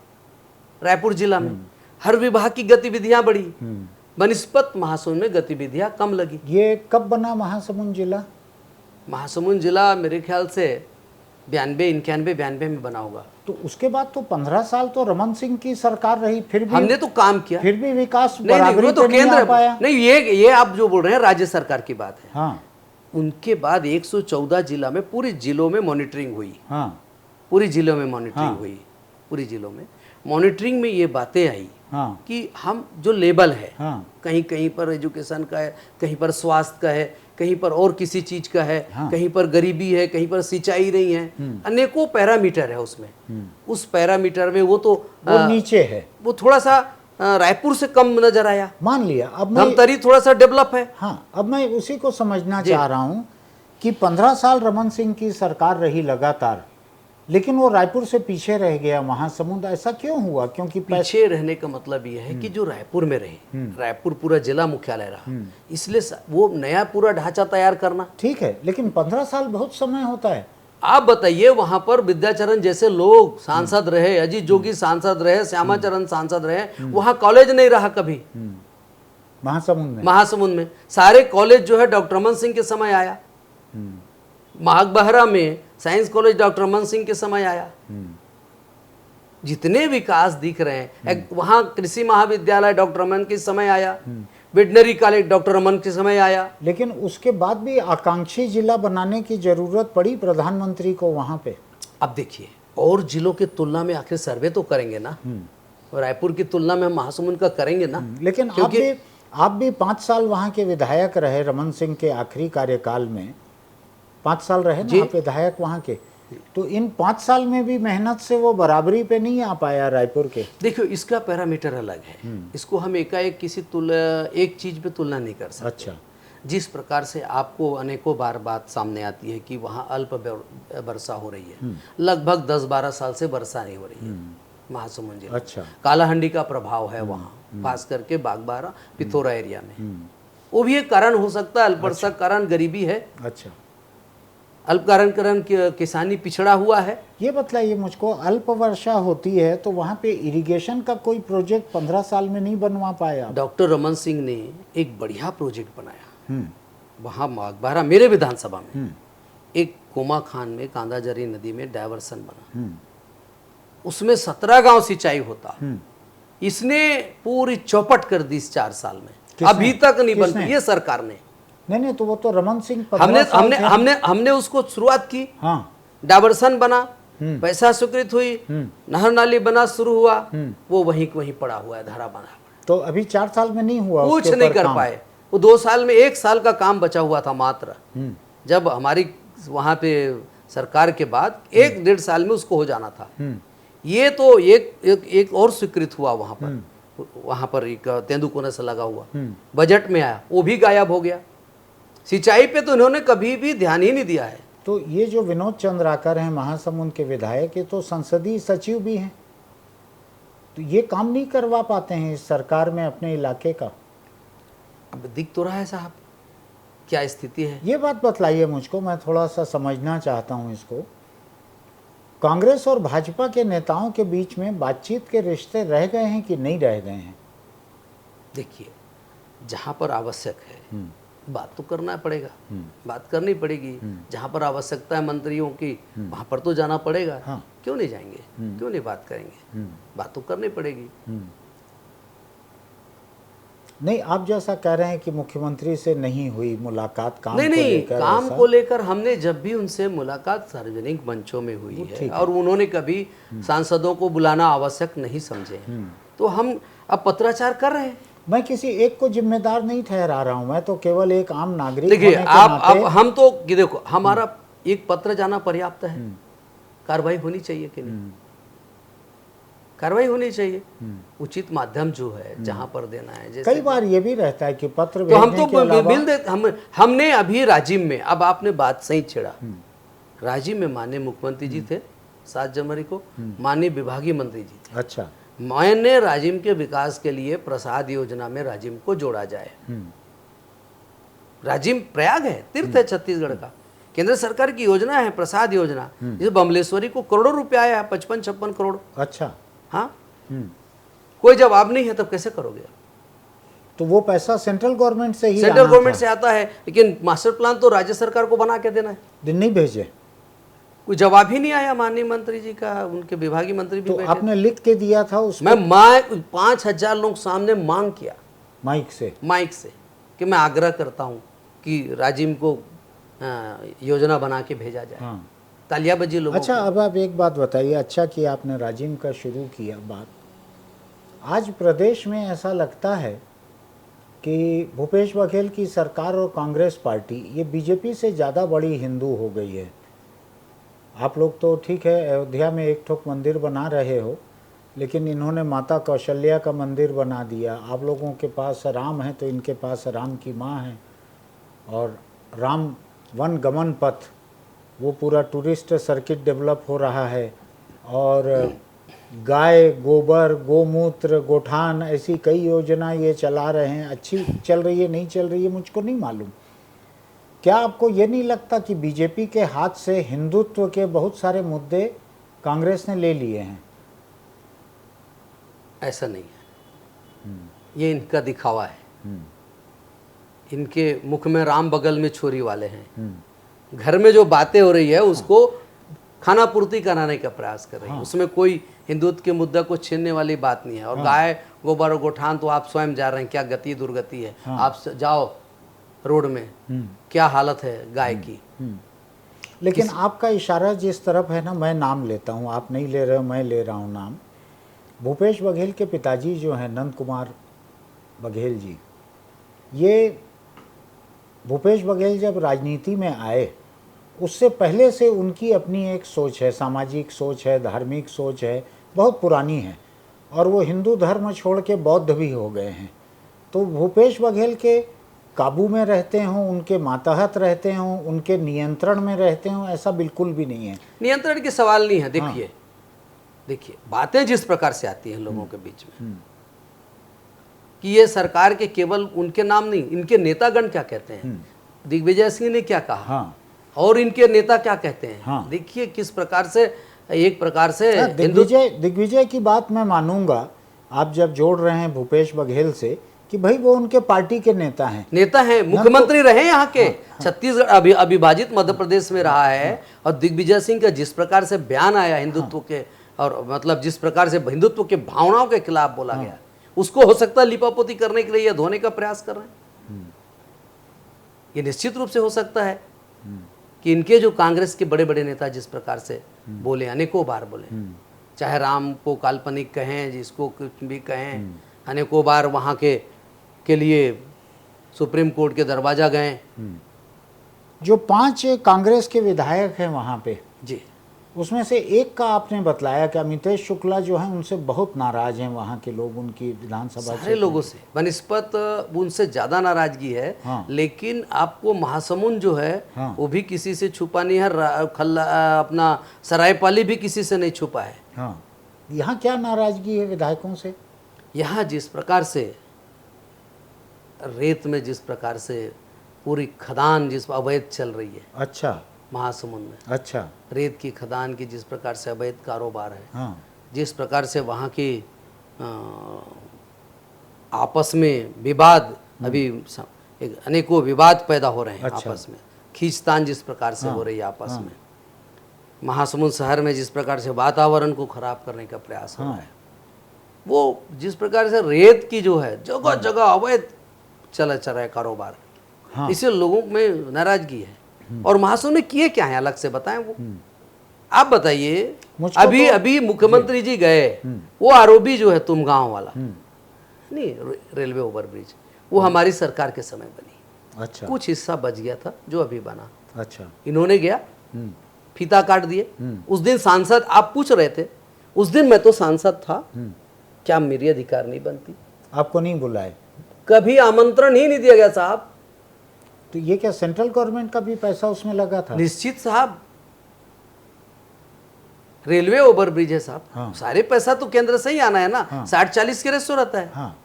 Speaker 2: रायपुर जिला में, हर विभाग की गतिविधियां बढ़ी, बनिस्पत महासमुंद में गतिविधियां कम लगी।
Speaker 1: ये कब बना महासमुंद जिला?
Speaker 2: महासमुंद जिला मेरे ख्याल से 92 में बना होगा।
Speaker 1: तो उसके बाद तो 15 साल तो रमन सिंह की सरकार रही,
Speaker 2: हमने तो काम किया,
Speaker 1: फिर भी विकास
Speaker 2: नहीं
Speaker 1: बराबरी
Speaker 2: वो तो
Speaker 1: पे नहीं आ
Speaker 2: केंद्र
Speaker 1: पाया।
Speaker 2: नहीं, ये आप जो बोल रहे हैं राज्य सरकार की बात है।
Speaker 1: हाँ
Speaker 2: उनके बाद 114 जिला में, पूरे जिलों में मॉनिटरिंग हुई,
Speaker 1: हाँ
Speaker 2: पूरी जिलों में मॉनिटरिंग
Speaker 1: हाँ।
Speaker 2: हुई, पूरी जिलों में मॉनिटरिंग में ये बातें आई
Speaker 1: हाँ
Speaker 2: कि हम जो लेबल है,
Speaker 1: हाँ
Speaker 2: कहीं कहीं पर एजुकेशन का है, कहीं पर स्वास्थ्य का है, कहीं पर और किसी चीज का है,
Speaker 1: हाँ।
Speaker 2: कहीं पर गरीबी है, कहीं पर सिंचाई नहीं है, अनेकों पैरामीटर है उसमें। उस पैरामीटर में वो तो
Speaker 1: वो नीचे है,
Speaker 2: वो थोड़ा सा रायपुर से कम नजर आया।
Speaker 1: मान लिया। अब मैं
Speaker 2: धमतरी थोड़ा सा डेवलप है।
Speaker 1: हाँ, अब मैं उसी को समझना चाह रहा हूँ कि 15 साल रमन सिंह की सरकार रही लगातार, लेकिन वो रायपुर से पीछे रह गया महासमुंद। ऐसा क्यों हुआ? क्योंकि
Speaker 2: पीछे रहने का मतलब यह है कि जो रायपुर में रहे, रायपुर पूरा जिला मुख्यालय रहा, इसलिए वो नया पूरा ढांचा तैयार करना।
Speaker 1: ठीक है, लेकिन 15 साल बहुत समय होता है।
Speaker 2: आप बताइए, वहां पर विद्याचरण जैसे लोग सांसद रहे, अजीत जोगी सांसद रहे, श्यामाचरण सांसद रहे, वहां कॉलेज नहीं रहा कभी। महासमुंद में सारे कॉलेज जो है डॉक्टर रमन सिंह के समय आया। माघबहरा में science college doctor Raman Singh के समय आया। जितने विकास दिख रहे हैं, वहां कृषि महाविद्यालय डॉक्टर रमन के समय आया, वेटनरी कॉलेज डॉक्टर रमन के समय आया।
Speaker 1: लेकिन उसके बाद भी आकांक्षी जिला बनाने की जरूरत पड़ी प्रधानमंत्री को वहां पे।
Speaker 2: अब देखिए, और जिलों की तुलना में आखिर सर्वे तो करेंगे ना, रायपुर की तुलना में हम महासमुंद का करेंगे ना।
Speaker 1: लेकिन आप भी 5 साल वहां के विधायक रहे रमन सिंह के आखिरी कार्यकाल में। 5 साल रहे ना आप विधायक वहां के, तो इन 5 साल में भी मेहनत से वो बराबरी पे नहीं आ पाया रायपुर के।
Speaker 2: देखियो, इसका पैरामीटर अलग है, इसको हम एकाएक किसी एक चीज पे तुलना नहीं कर सकते।
Speaker 1: अच्छा।
Speaker 2: जिस प्रकार से आपको अनेकों बार बात सामने आती है कि वहाँ अल्प वर्षा हो रही है, लगभग 10-12 साल से वर्षा नहीं हो रही है महासमुंद जिले।
Speaker 1: अच्छा।
Speaker 2: कालाहंडी का प्रभाव है वहाँ, खास करके बागबाहरा पिथौरा एरिया में। वो भी एक कारण हो सकता है, अल्प वर्षा कारण गरीबी है।
Speaker 1: अच्छा।
Speaker 2: अल्प कारण किसानी पिछड़ा हुआ है।
Speaker 1: ये बतलाइए मुझको, अल्प वर्षा होती है तो वहाँ पे इरिगेशन का कोई प्रोजेक्ट 15 साल में नहीं बनवा पाया?
Speaker 2: डॉक्टर रमन सिंह ने एक बढ़िया प्रोजेक्ट बनाया वहाँ माघबारा, मेरे विधानसभा में। एक कोमा खान में कांदाजरी नदी में डायवर्सन बना, उसमें 17 गांव सिंचाई होता। इसने पूरी चौपट कर दी इस 4 साल में, अभी तक नहीं बन पाई। ये सरकार ने
Speaker 1: नहीं, तो वो तो रमन सिंह
Speaker 2: हमने उसको शुरुआत की।
Speaker 1: हाँ।
Speaker 2: डायवर्सन बना, पैसा स्वीकृत हुई, नहर नाली बना शुरू हुआ, वो वहीं पड़ा हुआ है, धरा बना।
Speaker 1: तो अभी 4 साल में नहीं हुआ,
Speaker 2: कुछ नहीं कर पाए। वो 2 साल में 1 साल का काम बचा हुआ था मात्र। जब हमारी वहां पे सरकार के बाद 1-1.5 साल में उसको हो जाना था। ये तो एक और स्वीकृत हुआ वहां पर एक तेंदुकोना से लगा हुआ, बजट में आया, वो भी गायब हो गया। सिंचाई पे तो इन्होंने कभी भी ध्यान ही नहीं दिया है।
Speaker 1: तो ये जो विनोद चंद्राकर हैं महासमुंद के विधायक, ये तो संसदीय सचिव भी हैं, तो ये काम नहीं करवा पाते हैं इस सरकार में अपने इलाके का।
Speaker 2: अब दिख तो रहा है साहब क्या स्थिति है।
Speaker 1: ये बात बतलाइए मुझको, मैं थोड़ा सा समझना चाहता हूँ इसको। कांग्रेस और भाजपा के नेताओं के बीच में बातचीत के रिश्ते रह गए हैं कि नहीं रह गए हैं?
Speaker 2: देखिए, जहाँ पर आवश्यक है बात तो करना पड़ेगा, बात करनी पड़ेगी। जहाँ पर आवश्यकता है मंत्रियों की, वहाँ पर तो जाना पड़ेगा।
Speaker 1: हाँ।
Speaker 2: क्यों नहीं जाएंगे, क्यों नहीं बात करेंगे? बात तो करनी पड़ेगी।
Speaker 1: नहीं, आप जैसा कह रहे हैं कि मुख्यमंत्री से नहीं हुई मुलाकात काम
Speaker 2: नहीं,
Speaker 1: को लेकर।
Speaker 2: काम को लेकर हमने जब भी उनसे मुलाकात सार्वजनिक मंचों में हुई है और उन्होंने कभी सांसदों को बुलाना आवश्यक नहीं समझे, तो हम अब पत्राचार कर रहे हैं।
Speaker 1: मैं किसी एक को जिम्मेदार नहीं ठहरा रहा हूं, मैं तो केवल एक आम नागरिक।
Speaker 2: देखिए, आप हम तो देखो, हमारा एक पत्र जाना पर्याप्त है। कार्रवाई होनी चाहिए कि नहीं? कार्रवाई होनी चाहिए। उचित माध्यम जो है जहां पर देना है। जैसे
Speaker 1: कई बार ये भी रहता है कि पत्र
Speaker 2: तो हम तो बिल दे, हमने अभी राजिम में, अब आपने बात सही छेड़ा, राजिम में माननीय मुख्यमंत्री जी थे, 7 जनवरी को माननीय विभागीय मंत्री जी थे।
Speaker 1: अच्छा।
Speaker 2: मैंने राजिम के विकास के लिए प्रसाद योजना में राजिम को जोड़ा जाए। राजिम प्रयाग है, तीर्थ है छत्तीसगढ़ का, केंद्र सरकार की योजना है प्रसाद योजना, जिस बमलेश्वरी को करोड़ों रुपया आया, 55-56 करोड़।
Speaker 1: अच्छा।
Speaker 2: हाँ, कोई जवाब नहीं है, तब कैसे करोगे?
Speaker 1: तो वो पैसा सेंट्रल गवर्नमेंट से ही
Speaker 2: सेंट्रल गवर्नमेंट से आता है, लेकिन मास्टर प्लान तो राज्य सरकार को बना के देना है।
Speaker 1: दिन नहीं भेजे,
Speaker 2: कोई जवाब ही नहीं आया माननीय मंत्री जी का, उनके विभागीय मंत्री भी
Speaker 1: तो
Speaker 2: बैठे।
Speaker 1: आपने लिख के दिया था उसको?
Speaker 2: मैं 5,000 लोग सामने मांग किया
Speaker 1: माइक से
Speaker 2: कि मैं आग्रह करता हूं कि राजिम को योजना बना के भेजा जाए।
Speaker 1: हाँ।
Speaker 2: तालियां बजी लोगों
Speaker 1: अच्छा,
Speaker 2: को।
Speaker 1: अब आप एक बात बताइए, अच्छा कि आपने राजिम का शुरू किया बात। आज प्रदेश में ऐसा लगता है कि भूपेश बघेल की सरकार और कांग्रेस पार्टी ये बीजेपी से ज़्यादा बड़ी हिंदू हो गई है। आप लोग तो ठीक है अयोध्या में एक ठोक मंदिर बना रहे हो, लेकिन इन्होंने माता कौशल्या का मंदिर बना दिया। आप लोगों के पास राम है तो इनके पास राम की माँ है, और राम वन गमन पथ वो पूरा टूरिस्ट सर्किट डेवलप हो रहा है, और गाय गोबर गोमूत्र गोठान ऐसी कई योजना ये चला रहे हैं। अच्छी चल रही है नहीं चल रही है मुझको नहीं मालूम। क्या आपको ये नहीं लगता कि बीजेपी के हाथ से हिंदुत्व के बहुत सारे मुद्दे कांग्रेस ने ले लिए हैं?
Speaker 2: ऐसा नहीं है, ये इनका दिखावा है। इनके मुख में राम बगल में छोरी वाले हैं। घर में जो बातें हो रही है उसको खाना पूर्ति कराने का प्रयास कर रही है। उसमें कोई हिंदुत्व के मुद्दा को छीनने वाली बात नहीं है। और गाय गोबर और गोठान तो आप स्वयं जा रहे हैं, क्या गति दुर्गति है। आप जाओ रोड में, क्या हालत है गाय की।
Speaker 1: लेकिन आपका इशारा जिस तरफ है ना, मैं नाम लेता हूँ, आप नहीं ले रहे हो, मैं ले रहा हूँ नाम। भूपेश बघेल के पिताजी जो हैं नंद कुमार बघेल जी, ये भूपेश बघेल जब राजनीति में आए उससे पहले से उनकी अपनी एक सोच है, सामाजिक सोच है, धार्मिक सोच है, बहुत पुरानी है, और वो हिंदू धर्म छोड़ के बौद्ध भी हो गए हैं। तो भूपेश बघेल के काबू में रहते हों, उनके मातहत रहते हों, उनके नियंत्रण में रहते हों, ऐसा बिल्कुल भी नहीं है।
Speaker 2: नियंत्रण के सवाल नहीं है। देखिए देखिए बातें जिस प्रकार से आती हैं लोगों के बीच में कि ये सरकार के केवल उनके नाम नहीं, इनके नेतागण क्या कहते हैं, दिग्विजय सिंह ने क्या कहा,
Speaker 1: हाँ।
Speaker 2: और इनके नेता क्या कहते हैं।
Speaker 1: हाँ।
Speaker 2: देखिए किस प्रकार से एक प्रकार से
Speaker 1: दिग्विजय की बात मैं मानूंगा, आप जब जोड़ रहे हैं भूपेश बघेल से कि भाई वो उनके पार्टी के नेता हैं,
Speaker 2: मुख्यमंत्री रहे यहाँ के। छत्तीसगढ़ अविभाजित मध्य प्रदेश में रहा है, और दिग्विजय सिंह का जिस प्रकार से बयान आया हिंदुत्व के, और मतलब जिस प्रकार से हिंदुत्व के भावनाओं के खिलाफ बोला गया, उसको हो सकता है लिपापोती करने के लिए या धोने का प्रयास कर रहे हैं। ये निश्चित रूप से हो सकता है कि इनके जो कांग्रेस के बड़े बड़े नेता जिस प्रकार से बोले, अनेकों बार बोले, चाहे राम को काल्पनिक कहें, जिसको कुछ भी कहें, अनेकों बार वहाँ के लिए सुप्रीम कोर्ट के दरवाजा गए।
Speaker 1: जो 5 कांग्रेस के विधायक हैं वहाँ पे
Speaker 2: जी,
Speaker 1: उसमें से एक का आपने बतलाया कि अमितेश शुक्ला जो हैं उनसे बहुत नाराज हैं वहाँ के लोग, उनकी विधानसभा
Speaker 2: सारे लोगों से बनस्पत उनसे ज़्यादा नाराजगी है।
Speaker 1: हाँ।
Speaker 2: लेकिन आपको महासमुंद जो है,
Speaker 1: हाँ।
Speaker 2: वो भी किसी से छुपा नहीं है, अपना सरायपाली भी किसी से नहीं छुपा है।
Speaker 1: हाँ। यहाँ क्या नाराजगी है विधायकों से?
Speaker 2: यहाँ जिस प्रकार से रेत में जिस प्रकार से पूरी खदान जिस अवैध चल रही है,
Speaker 1: अच्छा,
Speaker 2: महासमुंद में
Speaker 1: अच्छा,
Speaker 2: रेत की खदान की जिस प्रकार से अवैध कारोबार है,
Speaker 1: हाँ,
Speaker 2: जिस प्रकार से वहाँ की आपस में विवाद, अभी एक अनेकों विवाद पैदा हो रहे हैं।
Speaker 1: अच्छा।
Speaker 2: आपस में खींचतान जिस प्रकार से हो रही है आपस में, महासमुंद शहर में जिस प्रकार से वातावरण को खराब करने का प्रयास हो रहा है, वो जिस प्रकार से रेत की जो है जगह जगह अवैध चला रहा है कारोबार, इससे लोगों में नाराजगी है। और महासमुंद में किए क्या है अलग से बताएं वो, आप बताइए। अभी मुख्यमंत्री जी गए, वो आरोपी जो है तुमगांव वाला नहीं, रेलवे ओवरब्रिज, वो हमारी सरकार के समय बनी।
Speaker 1: अच्छा,
Speaker 2: कुछ हिस्सा बच गया था जो अभी बना।
Speaker 1: अच्छा,
Speaker 2: इन्होंने गया फीता काट दिए। उस दिन सांसद, आप पूछ रहे थे, उस दिन मैं तो सांसद था, क्या मेरी अधिकार नहीं बनती?
Speaker 1: आपको नहीं बुलाए?
Speaker 2: कभी आमंत्रण ही नहीं दिया गया साहब।
Speaker 1: तो ये क्या सेंट्रल गवर्नमेंट का भी पैसा उसमें लगा था?
Speaker 2: निश्चित साहब, रेलवे ओवरब्रिज है साहब,
Speaker 1: हाँ।
Speaker 2: सारे पैसा तो केंद्र से ही आना है ना।
Speaker 1: हाँ।
Speaker 2: 60-40 के रेशो रहता है।
Speaker 1: हाँ,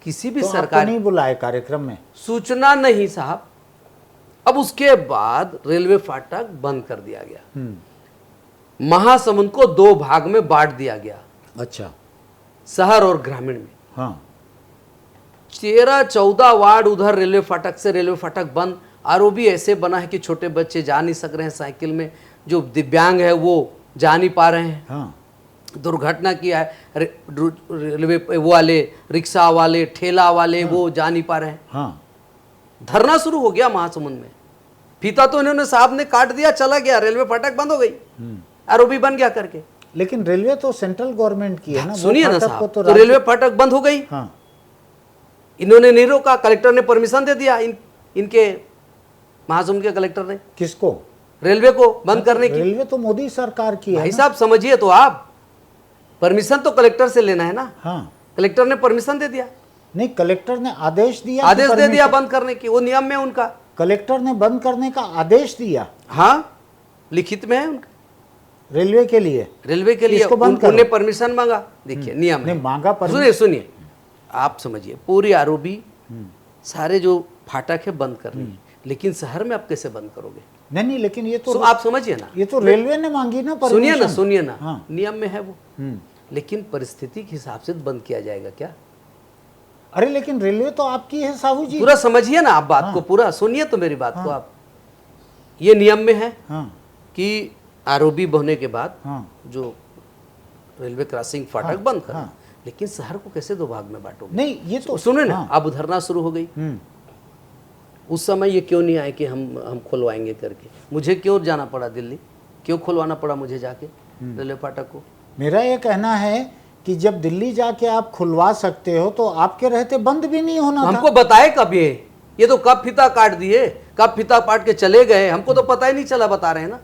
Speaker 2: किसी भी
Speaker 1: तो आपको
Speaker 2: सरकार
Speaker 1: नहीं बुलाए कार्यक्रम में?
Speaker 2: सूचना नहीं साहब। अब उसके बाद रेलवे फाटक बंद कर दिया गया। महासमुंद को 2 भाग में बांट दिया गया,
Speaker 1: अच्छा।
Speaker 2: शहर और ग्रामीण में।
Speaker 1: हाँ
Speaker 2: 13-14 वार्ड उधर रेलवे फाटक से, रेलवे फाटक बंद। आरओबी ऐसे बना है कि छोटे बच्चे जा नहीं सक रहे हैं साइकिल में, जो दिव्यांग है वो जा नहीं पा रहे हैं।
Speaker 1: हाँ
Speaker 2: दुर्घटना किया है, रेलवे वो वाले, रिक्शा वाले, ठेला वाले, वो जा नहीं पा रहे हैं।
Speaker 1: हाँ
Speaker 2: धरना शुरू हो गया महासमुंद में। फीता तो इन्होंने साहब ने काट दिया, चला गया, रेलवे फाटक बंद हो गई, आरओबी बन गया करके।
Speaker 1: लेकिन रेलवे तो सेंट्रल गवर्नमेंट की है ना, वो
Speaker 2: सुनिए ना
Speaker 1: फाटक
Speaker 2: साहब,
Speaker 1: को
Speaker 2: तो
Speaker 1: राज्य-
Speaker 2: रेलवे फाटक बंद हो गई।
Speaker 1: हाँ
Speaker 2: इन्होंने नहीं रोका, कलेक्टर ने परमिशन दे दिया, इनके महासमुंद के कलेक्टर ने
Speaker 1: किसको?
Speaker 2: रेलवे को बंद करने की।
Speaker 1: रेलवे तो मोदी सरकार की है
Speaker 2: भाई
Speaker 1: ना।
Speaker 2: साहब समझिए तो आप, परमिशन तो कलेक्टर से लेना है ना।
Speaker 1: हाँ
Speaker 2: कलेक्टर ने परमिशन दे दिया,
Speaker 1: नहीं, कलेक्टर ने आदेश दिया कि
Speaker 2: आदेश दे दिया
Speaker 1: permission-
Speaker 2: बंद करने की, वो नियम में उनका।
Speaker 1: कलेक्टर ने बंद करने का आदेश दिया
Speaker 2: हाँ, लिखित में है उनका,
Speaker 1: रेलवे के लिए।
Speaker 2: रेलवे के लिए
Speaker 1: इसको बंद करो।
Speaker 2: उन्होंने परमिशन मांगा। देखिए नियम
Speaker 1: नहीं
Speaker 2: है।
Speaker 1: मांगा
Speaker 2: सुनिए सुनिए, आप समझिए, पूरी आरओबी सारे जो फाटक है बंद कर रही है, लेकिन शहर में आप कैसे बंद करोगे?
Speaker 1: नहीं नहीं, लेकिन ये तो
Speaker 2: आप समझिए ना,
Speaker 1: ये तो रेलवे ने मांगी ना
Speaker 2: सुनिए ना,
Speaker 1: परमिशन।
Speaker 2: सुनिए ना,
Speaker 1: हाँ।
Speaker 2: नियम में है वो,
Speaker 1: हम्म।
Speaker 2: लेकिन परिस्थिति के हिसाब से बंद किया जाएगा क्या?
Speaker 1: अरे लेकिन रेलवे तो आपकी है साहू जी।
Speaker 2: पूरा समझिए ना आप बात को, पूरा सुनिए तो मेरी बात को आप। ये नियम में है
Speaker 1: हाँ
Speaker 2: कि आरओबी होने के बाद
Speaker 1: हाँ
Speaker 2: जो रेलवे क्रॉसिंग फाटक बंद करना,
Speaker 1: हाँ।
Speaker 2: लेकिन शहर को कैसे 2 भाग में बांटोगे?
Speaker 1: नहीं ये तो
Speaker 2: सुने ना,
Speaker 1: हाँ।
Speaker 2: अब धरना शुरू हो गई। उस समय ये क्यों नहीं आए कि हम खुलवाएंगे करके? मुझे क्यों जाना पड़ा दिल्ली, क्यों खुलवाना पड़ा मुझे जाके रेलवे फाटक को?
Speaker 1: मेरा ये कहना है कि जब दिल्ली जाके आप खुलवा सकते हो तो आपके रहते बंद भी नहीं होना था।
Speaker 2: हमको बताए कब ये तो कब फीता काट दिए, कब फीता काट के चले गए, हमको तो पता ही नहीं चला, बता रहे हैं ना।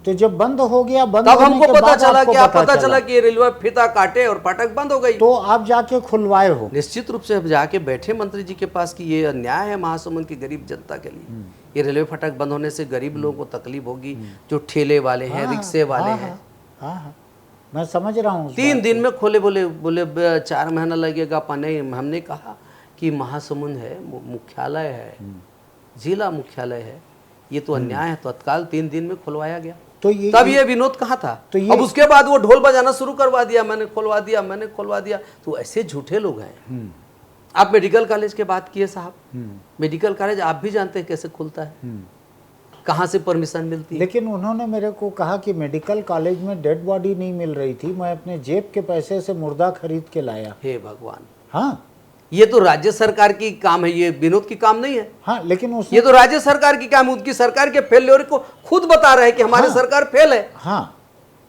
Speaker 1: तो जब बंद हो गया, बंद
Speaker 2: तब
Speaker 1: होने
Speaker 2: हमको
Speaker 1: के
Speaker 2: पता
Speaker 1: बाद
Speaker 2: चला
Speaker 1: आपको
Speaker 2: कि पता चला कि ये रेलवे फीता काटे और फाटक बंद हो गई।
Speaker 1: तो आप जाके खुलवाए हो।
Speaker 2: निश्चित रूप से हम जाके बैठे मंत्री जी के पास कि ये अन्याय है महासमुंद की गरीब जनता के लिए। ये रेलवे फाटक बंद होने से गरीब लोगों को तकलीफ होगी, जो ठेले वाले हैं, रिक्शे वाले हैं।
Speaker 1: हाँ हाँ मैं समझ रहा हूँ।
Speaker 2: 3 दिन में खोले, बोले 4 महीना लगेगा। नहीं, हमने कहा कि महासमुंद है, मुख्यालय है, जिला मुख्यालय है, ये तो अन्याय है। तत्काल 3 दिन में खुलवाया गया।
Speaker 1: तो
Speaker 2: तब ये विनोद कहाँ था?
Speaker 1: तो ये-
Speaker 2: अब उसके बाद वो ढोल बजाना शुरू करवा दिया, मैंने खुलवा दिया, मैंने खुलवा दिया। तो ऐसे झूठे लोग हैं। आप मेडिकल कॉलेज की बात किए साहब, मेडिकल कॉलेज आप भी जानते हैं कैसे खुलता है, कहाँ से परमिशन मिलती है।
Speaker 1: लेकिन उन्होंने मेरे को कहा कि मेडिकल कॉलेज में डेड बॉडी नहीं मिल रही थी, मैं अपने जेब के पैसे से मुर्दा खरीद के लाया।
Speaker 2: हे भगवान,
Speaker 1: हाँ
Speaker 2: ये तो राज्य सरकार की काम है, ये विनोद की काम नहीं है।
Speaker 1: हाँ लेकिन उस
Speaker 2: ये तो राज्य सरकार की काम है। उनकी सरकार के फेल्योर को खुद बता रहे हैं कि हमारी सरकार फेल है।
Speaker 1: हाँ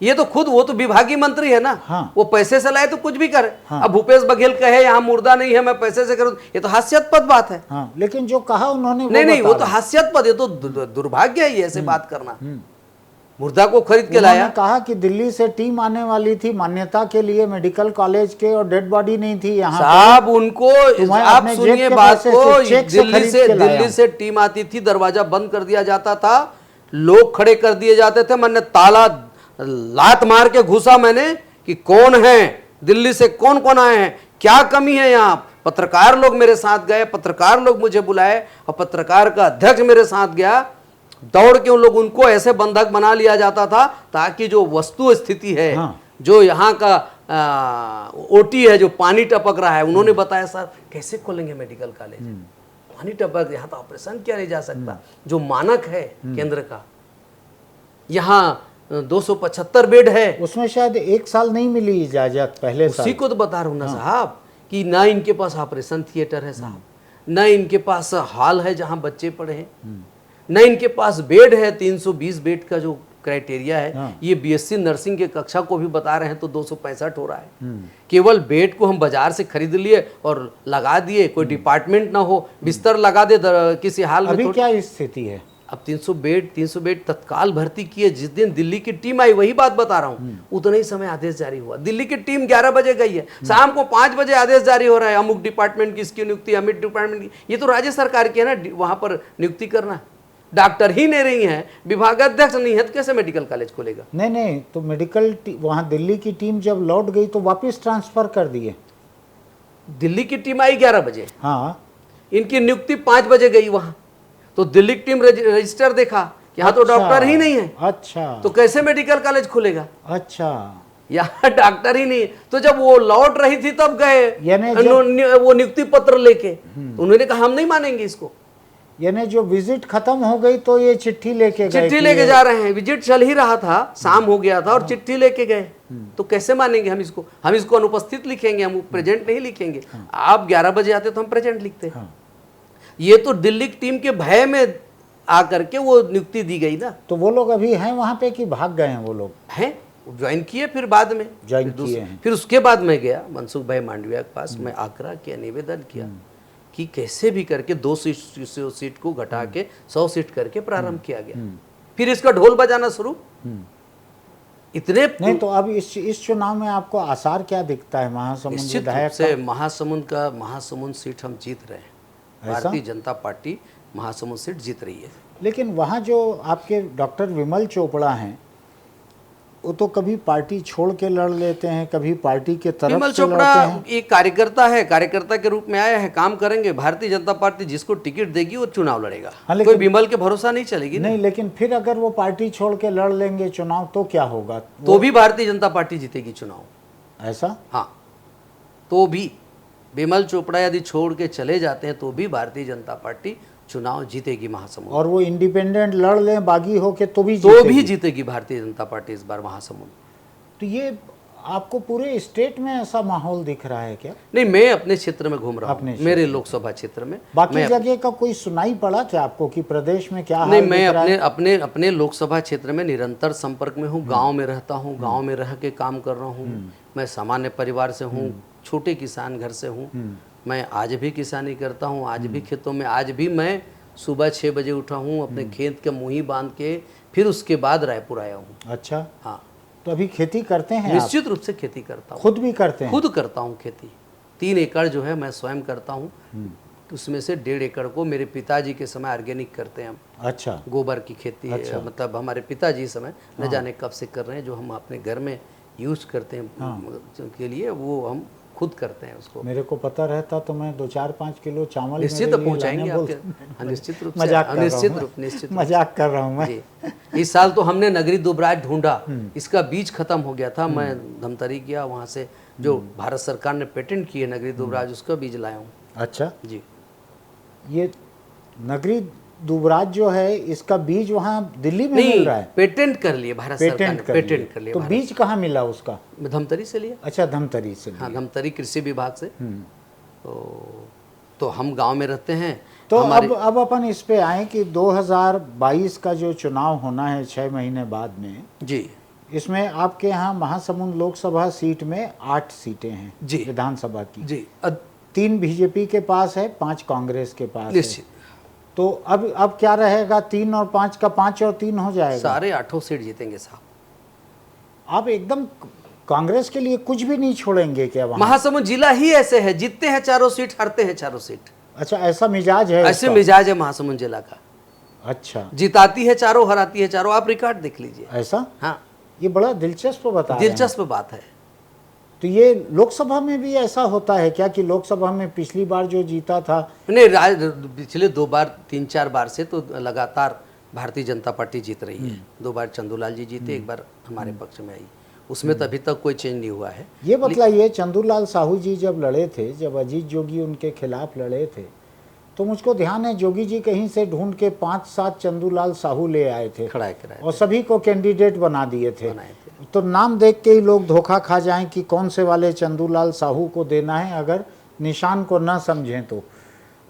Speaker 2: ये तो खुद, वो तो विभागीय मंत्री है ना।
Speaker 1: हाँ।
Speaker 2: वो पैसे से लाए तो कुछ भी करे। अब भूपेश बघेल कहे यहाँ मुर्दा नहीं है, मैं पैसे से करूँ, ये तो हास्यास्पद बात है।
Speaker 1: हाँ लेकिन जो कहा उन्होंने
Speaker 2: नहीं, वो
Speaker 1: बता
Speaker 2: तो
Speaker 1: रहा।
Speaker 2: हास्यास्पद, ये तो दुर्भाग्य है ये ऐसे बात करना। मुर्दा को खरीद के लाया।
Speaker 1: उन्होंने कहा कि दिल्ली से टीम आने वाली थी मान्यता के लिए मेडिकल कॉलेज के, और डेड बॉडी नहीं थी यहाँ पे।
Speaker 2: साहब उनको,
Speaker 1: तुम्हें
Speaker 2: आप
Speaker 1: अपने
Speaker 2: सुनिए
Speaker 1: जेब के
Speaker 2: बात
Speaker 1: पैसे
Speaker 2: को,
Speaker 1: से चेक से खरीद के लाया
Speaker 2: दिल्ली
Speaker 1: हूं।
Speaker 2: से टीम आती थी, दरवाजा बंद कर दिया जाता था, लोग खड़े कर दिए जाते थे। मैंने ताला लात मार के घुसा मैंने कि कौन है, दिल्ली से कौन कौन आए हैं, क्या कमी है यहाँ। पत्रकार लोग मेरे साथ गए, पत्रकार लोग मुझे बुलाए, और पत्रकार का अध्यक्ष मेरे साथ गया। दौड़ के उन लोग, उनको ऐसे बंधक बना लिया जाता था ताकि जो वस्तु स्थिति है,
Speaker 1: हाँ।
Speaker 2: जो यहाँ का ओटी है, जो पानी टपक रहा है, उन्होंने बताया सर कैसे खोलेंगे मेडिकल कॉलेज, पानी टपक, यहाँ तो ऑपरेशन किया नहीं जा सकता। जो मानक है केंद्र का, यहाँ 275 बेड है,
Speaker 1: उसमें शायद 1 साल नहीं मिली इजाजत पहले
Speaker 2: उसी
Speaker 1: साल।
Speaker 2: को तो बता रहा हूँ ना साहब, कि ना इनके पास ऑपरेशन थिएटर है साहब, ना इनके पास हॉल है जहाँ बच्चे पढ़े हैं, न इनके पास बेड है। 320 बेड का जो क्राइटेरिया है,
Speaker 1: हाँ।
Speaker 2: ये बीएससी नर्सिंग के कक्षा को भी बता रहे हैं तो 265 हो रहा है। केवल बेड को हम बाजार से खरीद लिए और लगा दिए, कोई डिपार्टमेंट ना हो, बिस्तर लगा दे किसी हाल में।
Speaker 1: अभी क्या स्थिति है?
Speaker 2: अब 300 बेड तत्काल भर्ती किए। जिस दिन दिल्ली की टीम आई, वही बात बता रहा हूँ, उतने ही समय आदेश जारी हुआ। दिल्ली की टीम 11 बजे गई है, शाम को 5 बजे आदेश जारी हो रहा है, अमुक डिपार्टमेंट की इसकी नियुक्ति, अमित डिपार्टमेंट की। ये तो राज्य सरकार की है ना, वहां पर नियुक्ति करना। डॉक्टर ही नहीं रही हैं, विभागाध्यक्ष नहीं है, तो कैसे मेडिकल कॉलेज खोलेगा?
Speaker 1: नहीं, तो मेडिकल वहाँ दिल्ली की टीम जब लौट गई तो वापस ट्रांसफर कर दिए।
Speaker 2: दिल्ली की टीम आई 11 बजे,
Speaker 1: हाँ,
Speaker 2: इनकी नियुक्ति 5 बजे गई वहां, तो दिल्ली की टीम रजिस्टर देखा कि यहाँ तो
Speaker 1: अच्छा,
Speaker 2: डॉक्टर ही नहीं है,
Speaker 1: अच्छा,
Speaker 2: तो कैसे मेडिकल कॉलेज खुलेगा?
Speaker 1: अच्छा,
Speaker 2: यहाँ डॉक्टर ही नहीं है। तो जब वो लौट रही थी तब गए
Speaker 1: यानी
Speaker 2: वो नियुक्ति पत्र लेके, तो उन्होंने कहा हम नहीं मानेंगे इसको।
Speaker 1: यानी जो विजिट खत्म हो गई तो ये चिट्ठी लेके गए,
Speaker 2: चिट्ठी लेके जा रहे हैं, विजिट चल ही रहा था, शाम हो गया था और चिट्ठी लेके गए, तो कैसे मानेंगे हम इसको? हम इसको अनुपस्थित लिखेंगे, हम प्रेजेंट नहीं लिखेंगे। आप 11 बजे आते तो हम प्रेजेंट लिखते। ये तो दिल्ली की टीम के भय में आकर के वो नियुक्ति दी गई ना।
Speaker 1: तो वो लोग अभी हैं वहाँ पे कि भाग गए हैं? वो लोग
Speaker 2: हैं, ज्वाइन किए, फिर बाद में
Speaker 1: ज्वाइन किए हैं।
Speaker 2: फिर उसके बाद मैं गया मनसुख भाई मांडविया के पास, मैं आग्रह किया, निवेदन किया कि कैसे भी करके 2 सीट को घटा के 100 सीट करके प्रारंभ किया गया। फिर इसका ढोल बजाना शुरू। इतने
Speaker 1: नहीं, तो अब इस चुनाव में आपको आसार क्या दिखता है? महासमुंद
Speaker 2: निश्चित रूप
Speaker 1: विधायक
Speaker 2: से महासमुंद सीट हम जीत रहे हैं।
Speaker 1: ऐसा?
Speaker 2: भारतीय जनता पार्टी महासमुंद सीट जीत रही है।
Speaker 1: लेकिन वहाँ जो आपके डॉक्टर विमल चोपड़ा हैं, वो तो कभी पार्टी छोड़ के लड़ लेते हैं, कभी पार्टी के तरफ
Speaker 2: विमल
Speaker 1: से लड़ते
Speaker 2: चोपड़ा
Speaker 1: हैं।
Speaker 2: एक कार्यकर्ता है, कार्यकर्ता के रूप में आया है, काम करेंगे। भारतीय जनता पार्टी जिसको टिकट देगी वो चुनाव लड़ेगा।
Speaker 1: हाँ, लेकिन-
Speaker 2: कोई विमल के भरोसा नहीं चलेगी ना।
Speaker 1: नहीं, लेकिन फिर अगर वो पार्टी छोड़ के लड़ लेंगे चुनाव तो क्या होगा?
Speaker 2: तो भी भारतीय जनता पार्टी जीतेगी चुनाव।
Speaker 1: ऐसा?
Speaker 2: हाँ, तो भी विमल चोपड़ा यदि छोड़ के चले जाते हैं तो भी भारतीय जनता पार्टी चुनाव जीतेगी महासमुंद।
Speaker 1: और वो इंडिपेंडेंट लड़ लें बागी होके तो भी
Speaker 2: तो
Speaker 1: जीतेगी।
Speaker 2: भी जीतेगी भारतीय जनता पार्टी इस बार महासमुंद।
Speaker 1: तो ये आपको पूरे स्टेट में ऐसा माहौल दिख रहा है क्या?
Speaker 2: नहीं, मैं अपने क्षेत्र में घूम रहा
Speaker 1: अपने
Speaker 2: हूँ, मेरे लोकसभा क्षेत्र में।
Speaker 1: बाकी जगह का कोई सुनाई पड़ा क्या आपको कि प्रदेश में क्या हाल
Speaker 2: नहीं, मैं
Speaker 1: दिख रहा
Speaker 2: अपने
Speaker 1: है?
Speaker 2: अपने लोकसभा क्षेत्र में निरंतर संपर्क में हूँ। गांव में रहता हूँ, गांव में रह के काम कर रहा हूँ। मैं सामान्य परिवार से हूँ, छोटे किसान घर से हूँ। मैं आज भी किसानी करता हूँ, आज भी खेतों में, आज भी मैं सुबह 6 बजे उठा हूँ, अपने खेत के मुही बांध के फिर उसके बाद रायपुर आया हूँ।
Speaker 1: अच्छा,
Speaker 2: हाँ,
Speaker 1: तो अभी खेती करते हैं आप?
Speaker 2: निश्चित रूप से खेती करता हूँ।
Speaker 1: खुद भी करते हैं?
Speaker 2: खुद करता हूँ खेती। 3 एकड़ जो है मैं स्वयं करता हूँ। उसमें से 1.5 एकड़ को मेरे पिताजी के समय ऑर्गेनिक करते हैं हम।
Speaker 1: अच्छा,
Speaker 2: गोबर की खेती है, मतलब हमारे पिताजी इस समय न जाने कब से कर रहे हैं, जो हम अपने घर में यूज करते हैं के लिए, वो हम खुद करते हैं उसको।
Speaker 1: मेरे को पता रहता तो मैं 2-4-5 किलो चावल
Speaker 2: निश्चित
Speaker 1: मेरे लिए
Speaker 2: पहुंचाएंगे
Speaker 1: लाने
Speaker 2: आपके।
Speaker 1: बोल-
Speaker 2: हाँ, निश्चित रूप से,
Speaker 1: मजाक कर रहा हूं
Speaker 2: निश्चित
Speaker 1: मैं।
Speaker 2: रूप निश्चित रूप
Speaker 1: मजाक कर रहा हूँ मैं।
Speaker 2: जी। इस साल तो हमने नगरी दुबराज ढूंढा, इसका बीज खत्म हो गया था। मैं धमतरी गया, वहाँ से जो भारत सरकार ने पेटेंट की है नगरी दुबराज, उसका बीज लाया हूँ।
Speaker 1: अच्छा,
Speaker 2: जी,
Speaker 1: ये नगरी दुबराज जो है इसका बीज वहाँ दिल्ली में मिल रहा है?
Speaker 2: पेटेंट कर लिए भारत सरकार ने, पेटेंट कर लिए।
Speaker 1: तो बीज कहाँ मिला उसका?
Speaker 2: मैं धमतरी से लिया।
Speaker 1: अच्छा, धमतरी से
Speaker 2: हाँ, धमतरी कृषि विभाग से। तो हम गांव में रहते हैं।
Speaker 1: तो अब अपन इस पे आए कि 2022 का जो चुनाव होना है 6 महीने बाद में,
Speaker 2: जी,
Speaker 1: इसमें आपके यहाँ महासमुंद लोकसभा सीट में 8 सीटें हैं
Speaker 2: जी,
Speaker 1: विधानसभा की।
Speaker 2: जी,
Speaker 1: 3 बीजेपी के पास है, 5 कांग्रेस के पास है।
Speaker 2: निश्चित।
Speaker 1: तो अब क्या रहेगा? 3 और 5 का 5 और 3 हो जाएगा।
Speaker 2: सारे 8 सीट जीतेंगे साहब।
Speaker 1: आप एकदम कांग्रेस के लिए कुछ भी नहीं छोड़ेंगे क्या वहाँ?
Speaker 2: महासमुंद जिला ही ऐसे है, जीतते हैं 4 सीट, हारते हैं 4 सीट।
Speaker 1: अच्छा, ऐसा मिजाज है
Speaker 2: ऐसे
Speaker 1: इसका?
Speaker 2: मिजाज है महासमुंद जिला का।
Speaker 1: अच्छा,
Speaker 2: जिताती है 4, हराती है 4। आप रिकॉर्ड देख लीजिए।
Speaker 1: ऐसा?
Speaker 2: हाँ,
Speaker 1: ये बड़ा दिलचस्प बता रहे हैं।
Speaker 2: दिलचस्प बात है।
Speaker 1: तो ये लोकसभा में भी ऐसा होता है क्या कि लोकसभा में पिछली बार जो जीता था?
Speaker 2: नहीं, पिछले 2 बार 3-4 बार से तो लगातार भारतीय जनता पार्टी जीत रही है। 2 बार चंदूलाल जी जीते, 1 बार हमारे पक्ष में आई। उसमें तो अभी तक कोई चेंज नहीं हुआ है।
Speaker 1: ये बतलाइए, चंदूलाल साहू जी जब लड़े थे, जब अजीत जोगी उनके खिलाफ लड़े थे, तो मुझको ध्यान है जोगी जी कहीं से ढूंढ के 5-7 चंदूलाल साहू ले आए थे
Speaker 2: खड़ा कराए
Speaker 1: और सभी को कैंडिडेट बना दिए थे।
Speaker 2: बनाए थे।
Speaker 1: तो नाम देख के ही लोग धोखा खा जाएं कि कौन से वाले चंदूलाल साहू को देना है, अगर निशान को न समझें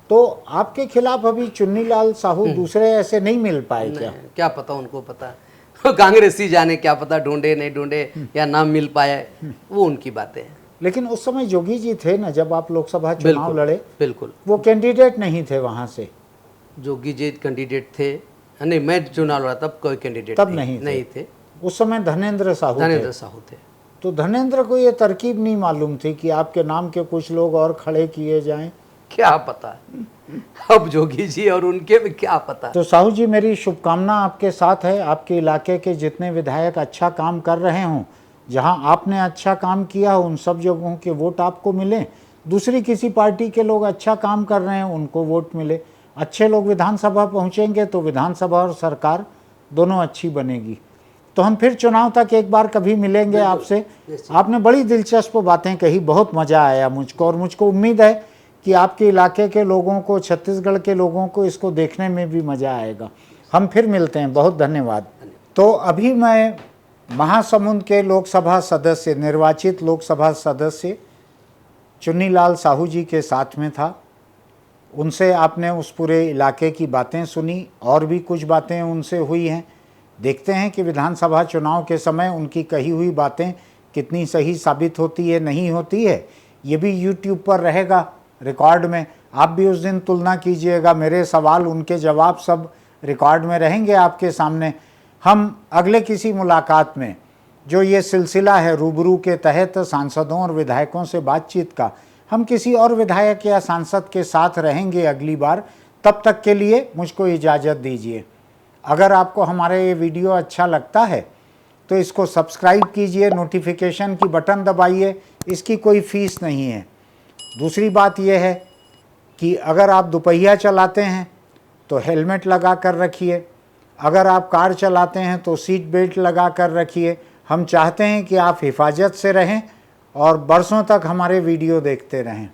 Speaker 1: तो आपके खिलाफ अभी चुन्नीलाल साहू दूसरे ऐसे नहीं मिल पाए क्या?
Speaker 2: क्या पता, उनको पता। कांग्रेसी जाने, क्या पता ढूंढे नहीं ढूंढे या ना मिल पाए, वो उनकी बातें हैं।
Speaker 1: लेकिन उस समय जोगी जी थे ना, जब आप लोकसभा चुनाव लड़े,
Speaker 2: बिल्कुल
Speaker 1: वो कैंडिडेट नहीं थे वहां से?
Speaker 2: जोगी जी कैंडिडेट थे? नहीं, मैं चुनाव लड़ा तब कोई कैंडिडेट
Speaker 1: तब नहीं थे। उस समय धनेंद्र साहू
Speaker 2: थे।
Speaker 1: तो धनेंद्र को ये तरकीब नहीं मालूम थी कि आपके नाम के कुछ लोग और खड़े किए जाएं?
Speaker 2: क्या पता, अब जोगी जी और उनके में क्या पता।
Speaker 1: तो साहू जी, मेरी शुभकामना आपके साथ है, आपके इलाके के जितने विधायक अच्छा काम कर रहे हों, जहां आपने अच्छा काम किया हो उन सब जगहों के वोट आपको मिले, दूसरी किसी पार्टी के लोग अच्छा काम कर रहे हैं उनको वोट मिले, अच्छे लोग विधानसभा पहुंचेंगे तो विधानसभा और सरकार दोनों अच्छी बनेगी। तो हम फिर चुनाव तक एक बार कभी मिलेंगे आपसे। आपने बड़ी दिलचस्प बातें कही, बहुत मज़ा आया मुझको, और मुझको उम्मीद है कि आपके इलाके के लोगों को, छत्तीसगढ़ के लोगों को इसको देखने में भी मज़ा आएगा। हम फिर मिलते हैं, बहुत धन्यवाद। तो अभी मैं महासमुंद के लोकसभा सदस्य, निर्वाचित लोकसभा सदस्य चुन्नीलाल साहू जी के साथ में था। उनसे आपने उस पूरे इलाके की बातें सुनी, और भी कुछ बातें उनसे हुई हैं। देखते हैं कि विधानसभा चुनाव के समय उनकी कही हुई बातें कितनी सही साबित होती है, नहीं होती है। ये भी यूट्यूब पर रहेगा रिकॉर्ड में, आप भी उस दिन तुलना कीजिएगा। मेरे सवाल, उनके जवाब सब रिकॉर्ड में रहेंगे आपके सामने। हम अगले किसी मुलाकात में, जो ये सिलसिला है रूबरू के तहत सांसदों और विधायकों से बातचीत का, हम किसी और विधायक या सांसद के साथ रहेंगे अगली बार। तब तक के लिए मुझको इजाज़त दीजिए। अगर आपको हमारा ये वीडियो अच्छा लगता है तो इसको सब्सक्राइब कीजिए, नोटिफिकेशन की बटन दबाइए, इसकी कोई फ़ीस नहीं है। दूसरी बात यह है कि अगर आप दुपहिया चलाते हैं तो हेलमेट लगा कर रखिए, अगर आप कार चलाते हैं तो सीट बेल्ट लगा कर रखिए। हम चाहते हैं कि आप हिफाजत से रहें और बरसों तक हमारे वीडियो देखते रहें।